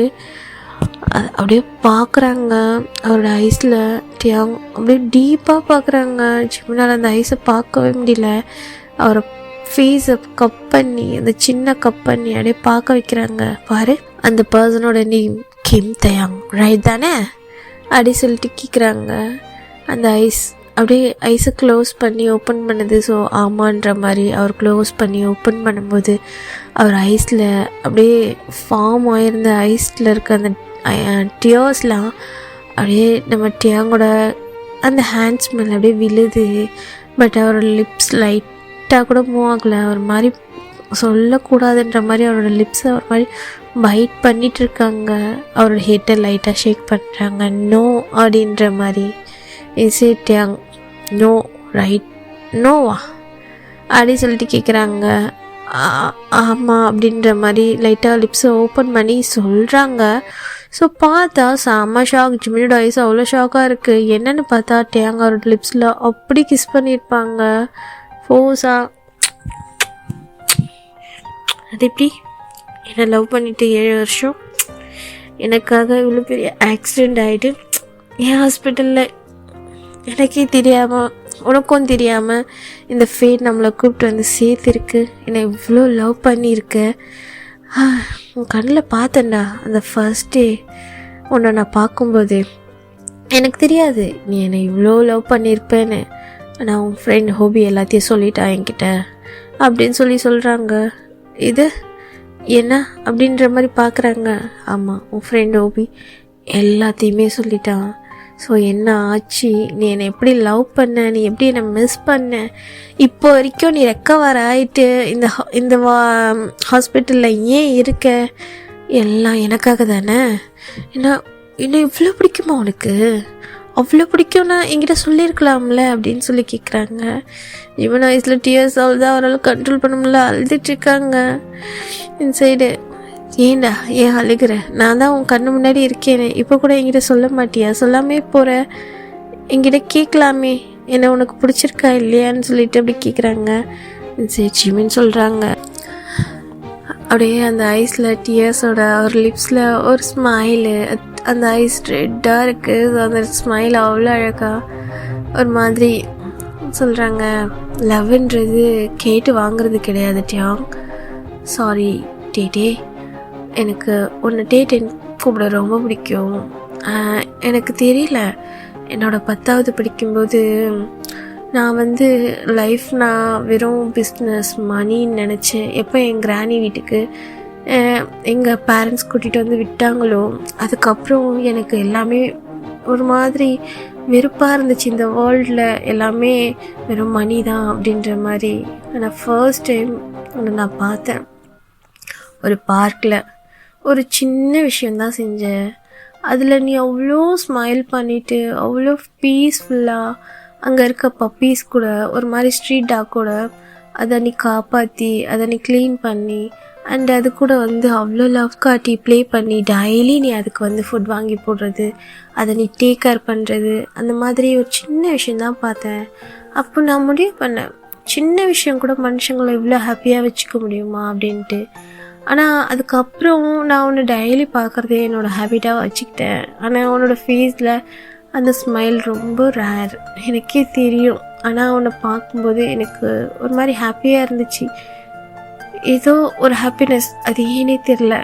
அப்படியே பார்க்குறாங்க அவரோட ஐஸில் டியாங் அப்படியே டீப்பாக பார்க்குறாங்க. ஜிம்னால் அந்த ஐஸை பார்க்கவே முடியல. அவரை ஃபேஸை கப் பண்ணி அந்த சின்ன கப் பண்ணி அப்படியே பார்க்க வைக்கிறாங்க. பாரு அந்த பர்சனோட நேம் கிம் தயாங் ரைட் தானே அப்படி சொல்லிட்டு கேட்குறாங்க. அந்த ஐஸ் அப்படியே ஐஸை க்ளோஸ் பண்ணி ஓப்பன் பண்ணுது. ஸோ ஆமான்ற மாதிரி அவர் க்ளோஸ் பண்ணி ஓப்பன் பண்ணும்போது அவர் ஐஸில் அப்படியே ஃபார்ம் ஆகிருந்த ஐஸில் இருக்க அந்த டியர்ஸ்லாம் அப்படியே நம்ம டியாங்கோட அந்த ஹேண்ட்ஸ் மேலே அப்படியே விழுது. பட் அவரோட லிப்ஸ் லைட்டாக கூட மூவ் ஆகலை. ஒரு மாதிரி சொல்லக்கூடாதுன்ற மாதிரி அவரோட லிப்ஸை ஒரு மாதிரி பைட் பண்ணிகிட்ருக்காங்க. அவரோட ஹெட்டை லைட்டாக ஷேக் பண்ணுறாங்க. நோ அப்படின்ற மாதிரி. இசே டியாங் நோ ரைட் நோவா அப்படி சொல்லிட்டு கேட்குறாங்க. ஆமாம் அப்படின்ற மாதிரி லைட்டாக லிப்ஸை ஓப்பன் பண்ணி சொல்கிறாங்க. ஸோ பார்த்தா செம்ம ஷாக். ஜிமினோட ஐஸ் அவ்வளோ ஷாக்காக இருக்குது. என்னென்னு பார்த்தா டியாங் அவரோட லிப்ஸில் அப்படி கிஸ் பண்ணியிருப்பாங்க ஃபோர்ஸா. அது எப்படி என்னை லவ் பண்ணிவிட்டு 7 வருஷம் எனக்காக இவ்வளோ பெரிய ஆக்சிடெண்ட் ஆகிட்டு என் ஹாஸ்பிட்டலில் எனக்கே தெரியாமல் உனக்கும் தெரியாமல் இந்த ஃபேட் நம்மளை கூப்பிட்டு வந்து சேர்த்துருக்கு. என்னை இவ்வளோ லவ் பண்ணியிருக்கு. உன் கண்ணில் பார்த்தேன்டா அந்த ஃபர்ஸ்ட் டே உன்னை நான் பார்க்கும்போது. எனக்கு தெரியாது நீ என்னை இவ்வளோ லவ் பண்ணியிருப்பேன்னு. ஆனால் உன் ஃப்ரெண்ட் ஹோபி எல்லாத்தையும் சொல்லிட்டா என்கிட்ட அப்படின்னு சொல்கிறாங்க. இது என்ன அப்படின்ற மாதிரி பார்க்குறாங்க. ஆமாம், உன் ஃப்ரெண்ட் ஹோபி எல்லாத்தையுமே சொல்லிட்டான். ஸோ என்ன ஆச்சு, நீ என்னை எப்படி லவ் பண்ண, நீ எப்படி என்னை மிஸ் பண்ண, இப்போ வரைக்கும் நீ ரெக்கவர் ஆகிட்டு இந்த ஹாஸ்பிட்டலில் ஏன் இருக்க, எல்லாம் எனக்காக தானே. ஏன்னா இன்னும் இவ்வளோ பிடிக்குமா உனக்கு, அவ்வளோ பிடிக்கும்னா என்கிட்ட சொல்லியிருக்கலாம்ல அப்படின்னு சொல்லி கேட்குறாங்க. இவன் வயசில் டியர்ஸ் அவ்வளோதான் அவரால் கண்ட்ரோல் பண்ண முடியல, அழுதுட்ருக்காங்க இன்சைடு. ஏண்டா ஏன் அழுகிற, நான் தான் உன் கண்ணு முன்னாடி இருக்கேனே, இப்போ கூட என்கிட்ட சொல்ல மாட்டியா, சொல்லாமே போகிற, என்கிட்ட கேட்கலாமே என்ன உனக்கு பிடிச்சிருக்கா இல்லையான்னு சொல்லிட்டு அப்படி கேட்குறாங்க. சரி ஜிமின்னு சொல்கிறாங்க. அப்படியே அந்த ஐஸில் டியர்ஸோட ஒரு லிப்ஸில் ஒரு ஸ்மைலு, அந்த ஐஸ் ரெட்டாக இருக்குது. அந்த ஸ்மைல் அவ்வளோ அழகாக ஒரு மாதிரி சொல்கிறாங்க. லவ்ன்றது கேட்டு வாங்குறது கிடையாது டியாங். சாரி டேட்டே, எனக்கு உன்னை டேட் கூப்பிட ரொம்ப பிடிக்கும். எனக்கு தெரியல, என்னோடய 10வது படிக்கும்போது நான் வந்து நான் வெறும் பிஸ்னஸ் மணின்னு நினச்சேன். எப்போ என் கிராணி வீட்டுக்கு எங்கள் பேரண்ட்ஸ் கூட்டிகிட்டு வந்து விட்டாங்களோ அதுக்கப்புறம் எனக்கு எல்லாமே ஒரு மாதிரி வெறுப்பாக இருந்துச்சு. இந்த வேர்ல்டில் எல்லாமே வெறும் மணி தான் அப்படின்ற மாதிரி. ஆனால் ஃபர்ஸ்ட் டைம் ஒன்று நான் பார்த்தேன். ஒரு பார்க்கில் ஒரு சின்ன விஷயந்தான் செஞ்சேன். அதில் நீ அவ்வளோ ஸ்மைல் பண்ணிவிட்டு அவ்வளோ பீஸ்ஃபுல்லாக அங்கே இருக்க பப்பீஸ் கூட ஒரு மாதிரி ஸ்ட்ரீட் டாக் கூட அதை நீ காப்பாற்றி அதை நீ க்ளீன் பண்ணி அண்ட் அது கூட வந்து அவ்வளோ லவ் காட்டி ப்ளே பண்ணி டெய்லி நீ அதுக்கு வந்து ஃபுட் வாங்கி போடுறது, அதை நீ டேக் கேர் பண்ணுறது, அந்த மாதிரி ஒரு சின்ன விஷயந்தான் பார்த்தேன். அப்போ நான் முடிவு பண்ணேன், சின்ன விஷயம் கூட மனுஷங்களை இவ்வளோ ஹாப்பியாக வச்சுக்க முடியுமா அப்படின்ட்டு. ஆனால் அதுக்கப்புறம் நான் உன்னை டெய்லி பார்க்குறதே என்னோடய ஹேபிட்டாக வச்சுக்கிட்டேன். ஆனால் உன்னோட ஃபேஸில் அந்த ஸ்மைல் ரொம்ப ரேர், எனக்கே தெரியும். ஆனால் உன்னை பார்க்கும்போது எனக்கு ஒரு மாதிரி ஹாப்பியாக இருந்துச்சு. ஏதோ ஒரு ஹாப்பினஸ், அது ஏனே தெரில.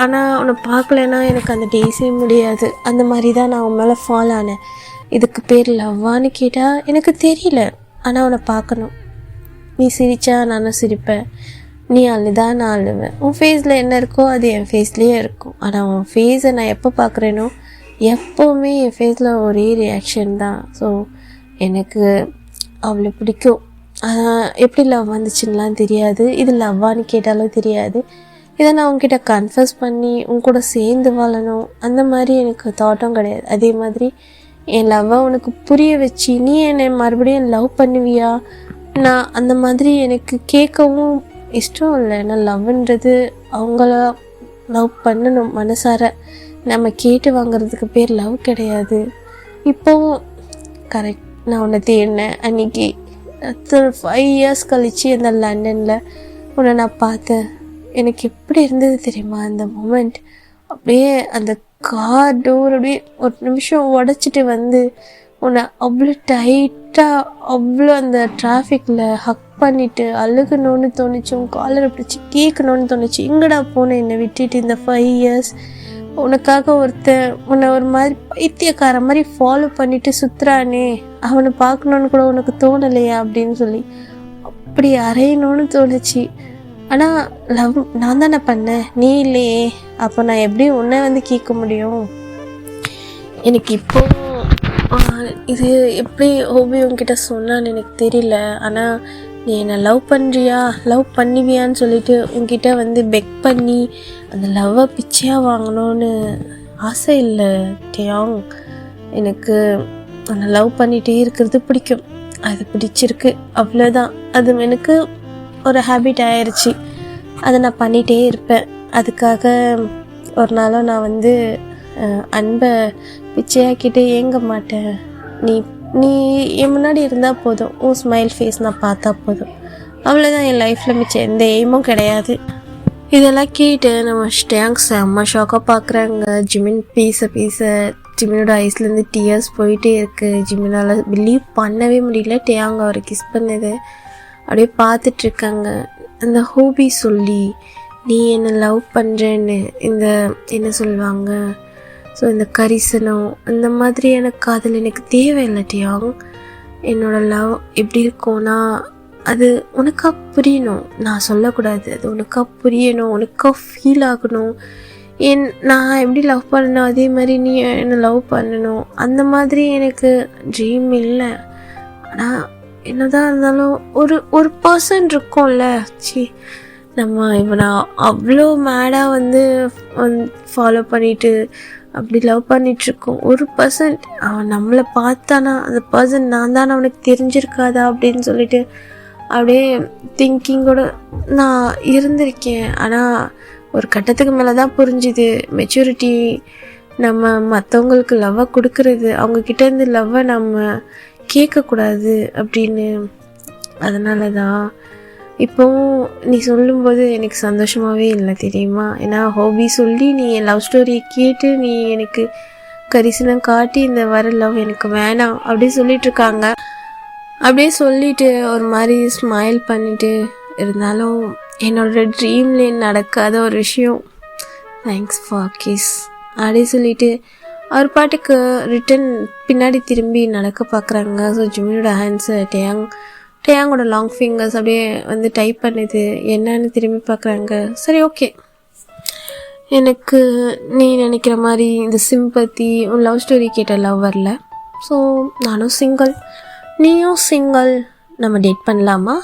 ஆனால் உன்னை பார்க்கலன்னா எனக்கு அந்த டேஸே முடியாது. அந்த மாதிரி தான் நான் உன் மேலே ஃபாலோ ஆனேன். இதுக்கு பேர் லவ்வான்னு கேட்டால் எனக்கு தெரியல. ஆனால் உன்னை பார்க்கணும். நீ சிரித்தா நானும் சிரிப்பேன், நீ அழுதா நான் அழுவேன். உன் ஃபேஸில் என்ன இருக்கோ அது என் ஃபேஸ்லேயே இருக்கும். ஆனால் உன் ஃபேஸை நான் எப்போ பார்க்குறேனோ எப்போவுமே என் ஃபேஸில் ஒரே ரியாக்ஷன் தான். ஸோ எனக்கு அவ்வளோ பிடிக்கும். எப்படி லவ் வந்துச்சுன்னெலாம் தெரியாது, இது லவ்வான்னு கேட்டாலும் தெரியாது. இதை நான் உங்ககிட்ட கன்ஃபஸ் பண்ணி உன் கூட சேர்ந்து வாழணும் அந்த மாதிரி எனக்கு தாட்டும் கிடையாது. அதே மாதிரி என் லவ்வை உனக்கு புரிய வச்சு நீ என்னை மறுபடியும் லவ் பண்ணுவியா, நான் அந்த மாதிரி எனக்கு கேட்கவும் இஷ்டம் இல்லை. ஏன்னா லவ்ன்றது அவங்கள லவ் பண்ணணும் மனசார, நம்ம கேட்டு வாங்கிறதுக்கு பேர் லவ் கிடையாது. இப்போவும் கரெக்ட், நான் உன்னை தேடினேன் அன்றைக்கி 5 years கழித்து அந்த லண்டனில் உன்னை நான் பார்த்தேன். எனக்கு எப்படி இருந்தது தெரியுமா அந்த மூமெண்ட். அப்படியே அந்த கார் டோர் அப்படியே ஒரு நிமிஷம் உடச்சிட்டு வந்து உன்னை அவ்வளோ டைட்டாக அவ்வளோ அந்த டிராஃபிக்கில் ஹக் பண்ணிவிட்டு அழுகணும்னு தோணுச்சு. உன் காலரை பிடிச்சி கேட்கணுன்னு தோணுச்சு. எங்கடா போனேன் என்னை விட்டுட்டு இந்த 5 years உனக்காக ஒருத்தன் உன்னை ஒரு மாதிரி பைத்தியக்கார மாதிரி ஃபாலோ பண்ணிட்டு சுற்றுறானே, அவனை பார்க்கணுன்னு கூட உனக்கு தோணலையா அப்படின்னு சொல்லி அப்படி அறையணும்னு தோணுச்சு. ஆனால் லவ் நான் தானே பண்ணேன், நீ இல்லையே. அப்போ நான் எப்படி உன்னை வந்து கேட்க முடியும்? எனக்கு இப்போ இது எப்படி ஹோபி உங்ககிட்ட சொன்னான்னு எனக்கு தெரியல. ஆனால் நீ என்னை லவ் பண்ணுறியா, லவ் பண்ணுவியான்னு சொல்லிட்டு உங்ககிட்ட வந்து பெக் பண்ணி அந்த லவ்வை பிச்சையாக வாங்கணும்னு ஆசை இல்லை டேயாங். எனக்கு அந்த லவ் பண்ணிகிட்டே இருக்கிறது பிடிக்கும், அது பிடிச்சிருக்கு, அவ்வளோதான். அது எனக்கு ஒரு ஹேபிட் ஆயிடுச்சு, அதை நான் பண்ணிகிட்டே இருப்பேன். அதுக்காக ஒரு நாளும் நான் வந்து அன்பை பிச்சையாக்கிட்டு ஏங்க மாட்டேன். நீ என் முன்னாடி இருந்தால் போதும், உன் ஸ்மைல் ஃபேஸ் நான் பார்த்தா போதும், அவ்வளோதான். என் லைஃப்பில் மிச்சம் எந்த எய்மும் கிடையாது. இதெல்லாம் கேட்டு நம்ம ஸ்டேங் செம்ம ஷாக்காக பார்க்குறாங்க. ஜிமின் பீஸை ஜிமினோட ஐஸ்லேருந்து டியர்ஸ் போயிட்டே இருக்குது. ஜிமினால் பிலீவ் பண்ணவே முடியல டேயாங் அவரை கிஸ் பண்ணது. அப்படியே பார்த்துட்ருக்காங்க. அந்த ஹோபி சொல்லி நீ என்னை லவ் பண்ணுறேன்னு இந்த என்ன சொல்லுவாங்க, ஸோ இந்த கரிசனம் அந்த மாதிரியான காதல் எனக்கு தேவையில்லை டேயாங். என்னோடய லவ் எப்படி இருக்கும்னா அது உனக்கா புரியணும், நான் சொல்லக்கூடாது. அது உனக்கா புரியணும், உனக்கா ஃபீல் ஆகணும். நான் எப்படி லவ் பண்ணணும் அதே மாதிரி நீ என்னை லவ் பண்ணணும். அந்த மாதிரி எனக்கு ட்ரீம் இல்லை. ஆனால் என்னதான் இருந்தாலும் ஒரு பர்சன் இருக்கும்ல, நம்ம இப்போ நான் அவ்வளோ மேடாக வந்து ஃபாலோ பண்ணிவிட்டு அப்படி லவ் பண்ணிகிட்ருக்கோம். ஒரு பர்சன்ட் அவன் நம்மளை பார்த்தானா அந்த பர்சன் நான் தானே அவனுக்கு தெரிஞ்சிருக்காதா அப்படின்னு சொல்லிட்டு அப்படியே திங்கிங்கோட நான் இருந்திருக்கேன். ஆனால் ஒரு கட்டத்துக்கு மேலே தான் புரிஞ்சுது மெச்சூரிட்டி. நம்ம மற்றவங்களுக்கு லவ்வை கொடுக்கறது, அவங்கக்கிட்டேருந்து லவ்வை நம்ம கேட்கக்கூடாது அப்படின்னு. அதனால தான் இப்போவும் நீ சொல்லும்போது எனக்கு சந்தோஷமாகவே இல்லை தெரியுமா. ஏன்னா ஹாபி சொல்லி நீ என் லவ் ஸ்டோரியை கேட்டு நீ எனக்கு கரிசனம் காட்டி இந்த வர லவ் எனக்கு வேணாம் அப்படி சொல்லிகிட்ருக்காங்க. அப்படியே சொல்லிவிட்டு ஒரு மாதிரி ஸ்மைல் பண்ணிவிட்டு இருந்தாலும் என்னோடய ட்ரீம்லேயே நடக்காத ஒரு விஷயம், தேங்க்ஸ் ஃபார் கிஸ் அப்படி சொல்லிவிட்டு அவர் பாட்டுக்கு ரிட்டன் பின்னாடி திரும்பி நடக்க பார்க்குறாங்க. ஸோ ஜிமினோட ஹேண்ட்ஸு டேயாங்கோட லாங் ஃபிங்கர்ஸ் அப்படியே வந்து டைப் பண்ணுது. என்னன்னு திரும்பி பார்க்குறாங்க. சரி, ஓகே, எனக்கு நீ நினைக்கிற மாதிரி இந்த சிம்பத்தி லவ் ஸ்டோரி கேட்ட லவ் வரல. ஸோ நானும் சிங்கிள், நீயும் சிங்கிள், நம்ம டேட் பண்ணலாமா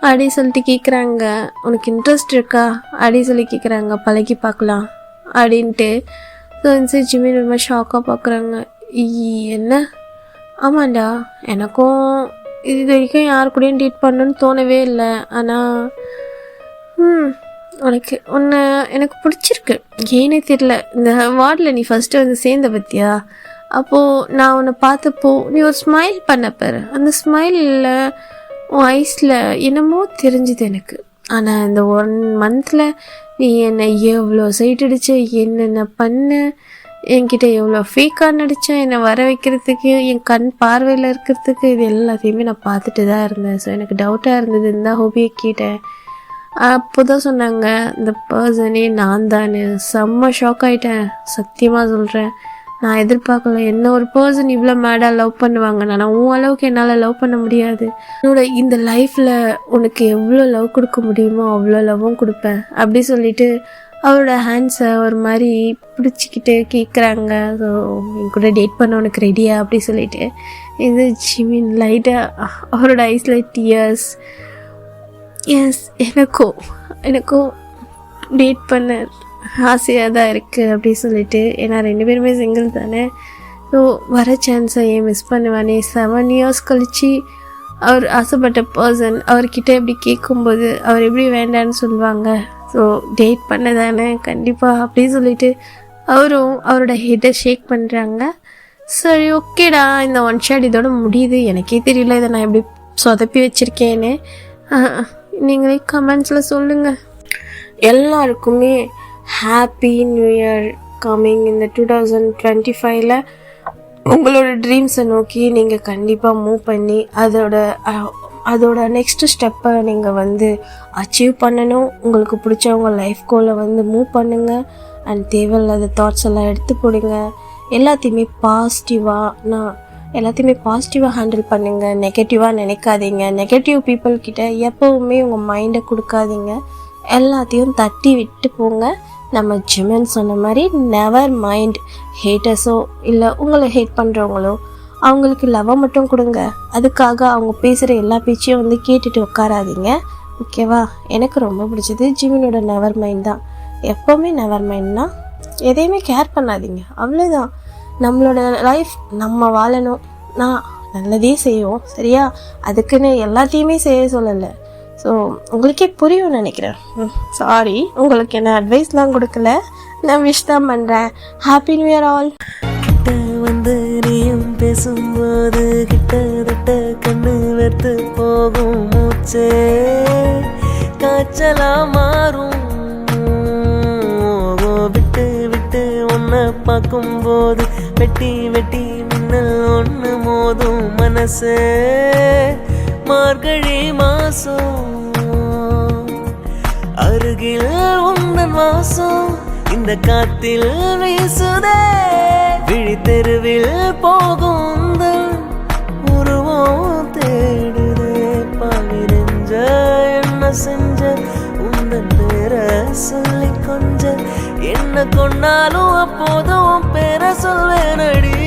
அப்படி சொல்லிட்டு கேட்குறாங்க. உனக்கு இன்ட்ரெஸ்ட் இருக்கா அப்படி சொல்லி கேட்குறாங்க. பழகி பார்க்கலாம் அப்படின்ட்டு. ஸோ இந்த ஜிமின் ரொம்ப ஷாக்காக பார்க்குறாங்க. என்ன? ஆமாண்டா, எனக்கும் இது வரைக்கும் யார் கூடயும் டேட் பண்ணணுன்னு தோணவே இல்லை. ஆனால் எனக்கு பிடிச்சிருக்கு, ஏனே தெரியல. இந்த வார்டில் நீ ஃபஸ்ட்டு வந்து சேர்ந்த பற்றியா, அப்போது நான் உன்னை பார்த்தப்போ நீ ஒரு ஸ்மைல் பண்ண பாரு. அந்த ஸ்மைலில் உன் ஐஸில் என்னமோ தெரிஞ்சுது எனக்கு. ஆனால் இந்த 1 மந்தில் நீ என்னை எவ்வளோ சைட் அடிச்ச, என்னென்ன பண்ண, என்கிட்ட எவ்வளோ ஃபேக்காக நடித்தேன் என்னை வர வைக்கிறதுக்கு, என் கண் பார்வையில் இருக்கிறதுக்கு, இது எல்லாத்தையுமே நான் பார்த்துட்டு தான் இருந்தேன். ஸோ எனக்கு டவுட்டாக இருந்தது. இந்த ஹோபியை கேட்டேன். அப்போ தான் சொன்னாங்க இந்த பர்சனே நான் தானே. செம்ம ஷாக் ஆகிட்டேன், சத்தியமாக சொல்கிறேன். நான் எதிர்பார்க்கல என்ன ஒரு பர்சன் இவ்வளோ மேடாக லவ் பண்ணுவாங்க. நான் உன் அளவுக்கு என்னால் லவ் பண்ண முடியாது. என்னோட இந்த லைஃப்பில் உனக்கு எவ்வளோ லவ் கொடுக்க முடியுமோ அவ்வளோ லவ்வும் கொடுப்பேன் அப்படி சொல்லிட்டு அவரோட ஹேண்ட்ஸை ஒரு மாதிரி பிடிச்சிக்கிட்டு கேட்குறாங்க. ஸோ என் கூட டேட் பண்ண உனக்கு ரெடியா அப்படி சொல்லிட்டு. இது ஜிமின் லைட்டாக அவரோட ஐஸில் டியர்ஸ். எஸ், எனக்கும் டேட் பண்ண ஆசையாக தான் இருக்குது அப்படி சொல்லிட்டு. ஏன்னா 2 பேருமே சிங்கிள் தானே. ஸோ வர சான்ஸை ஏன் மிஸ் பண்ணுவானே. 7 இயர்ஸ் கழித்து அவர் ஆசைப்பட்ட பர்சன் அவர்கிட்ட எப்படி கேட்கும்போது அவர் எப்படி வேண்டான்னு சொல்லுவாங்க. ஸோ டேட் பண்ண தானே கண்டிப்பாக அப்படி சொல்லிட்டு அவரும் அவரோட ஹெட்டை ஷேக் பண்ணுறாங்க. சரி, ஓகேடா, இந்த 1 ஷாட் இதோட முடியுது. எனக்கே தெரியல இதை நான் எப்படி சொதப்பி வச்சுருக்கேன்னு. நீங்களே கமெண்ட்ஸில் சொல்லுங்கள். எல்லாருக்குமே ஹாப்பி நியூ இயர் கம்மிங். இந்த 2025 உங்களோட ட்ரீம்ஸை நோக்கி நீங்கள் கண்டிப்பாக மூவ் பண்ணி அதோட நெக்ஸ்ட் ஸ்டெப்பை நீங்கள் வந்து அச்சீவ் பண்ணணும். உங்களுக்கு பிடிச்சவங்க லைஃப் கோலை வந்து மூவ் பண்ணுங்கள். அண்ட் தேவையில்லாத தாட்ஸ் எல்லாம் எடுத்து போடுங்க. எல்லாத்தையுமே பாசிட்டிவாக ஹேண்டில் பண்ணுங்கள். நெகட்டிவாக நினைக்காதீங்க. நெகட்டிவ் பீப்புள்கிட்ட எப்போவுமே உங்கள் மைண்டை கொடுக்காதீங்க. எல்லாத்தையும் தட்டி விட்டு போங்க. நம்ம ஜிமின் சொன்ன மாதிரி நெவர் மைண்ட் ஹேட்டர்ஸோ இல்லை உங்களை ஹேட் பண்ணுறவங்களோ, அவங்களுக்கு லவ்வை மட்டும் கொடுங்க. அதுக்காக அவங்க பேசுகிற எல்லா பேச்சையும் வந்து கேட்டுட்டு உட்காராதீங்க. ஓகேவா? எனக்கு ரொம்ப பிடிச்சது ஜிமினோட நெவர் மைண்ட் தான். எப்போவுமே நெவர் மைண்ட்னா எதையுமே கேர் பண்ணாதீங்க, அவ்வளோதான். நம்மளோட லைஃப் நம்ம வாழணும். நான் நல்லதே செய்வோம், சரியா? அதுக்குன்னு எல்லாத்தையுமே செய்ய சொல்லலை. ஸோ உங்களுக்கே புரியும் நினைக்கிறேன். சாரி, உங்களுக்கு என்ன அட்வைஸ்லாம் கொடுக்கல, நான் விஷ் தான் பண்ணுறேன். Happy new year all. கிட்ட வந்து நீயும் பேசும்போது கிட்டத்தட்ட கண்ணு வெறுத்து போகும், மூச்சே காய்ச்சலா மாறும். விட்டு விட்டு உன்னை பார்க்கும்போது வெட்டி வெட்டி மின்னல் ஒன்று மோதும், மனசே மார்கழி மாசம். அருகில் உந்தன் வாசம் இந்த காத்தில் வீசுதே. விழி தெருவில் போகும் உருவம் தேடுதே. பாவிரஞ்ச என்ன செஞ்ச உந்தன் பேர சொல்லி கொஞ்ச என்ன கொண்டாலும் அப்போதும் பேர சொல்வேன் அடி.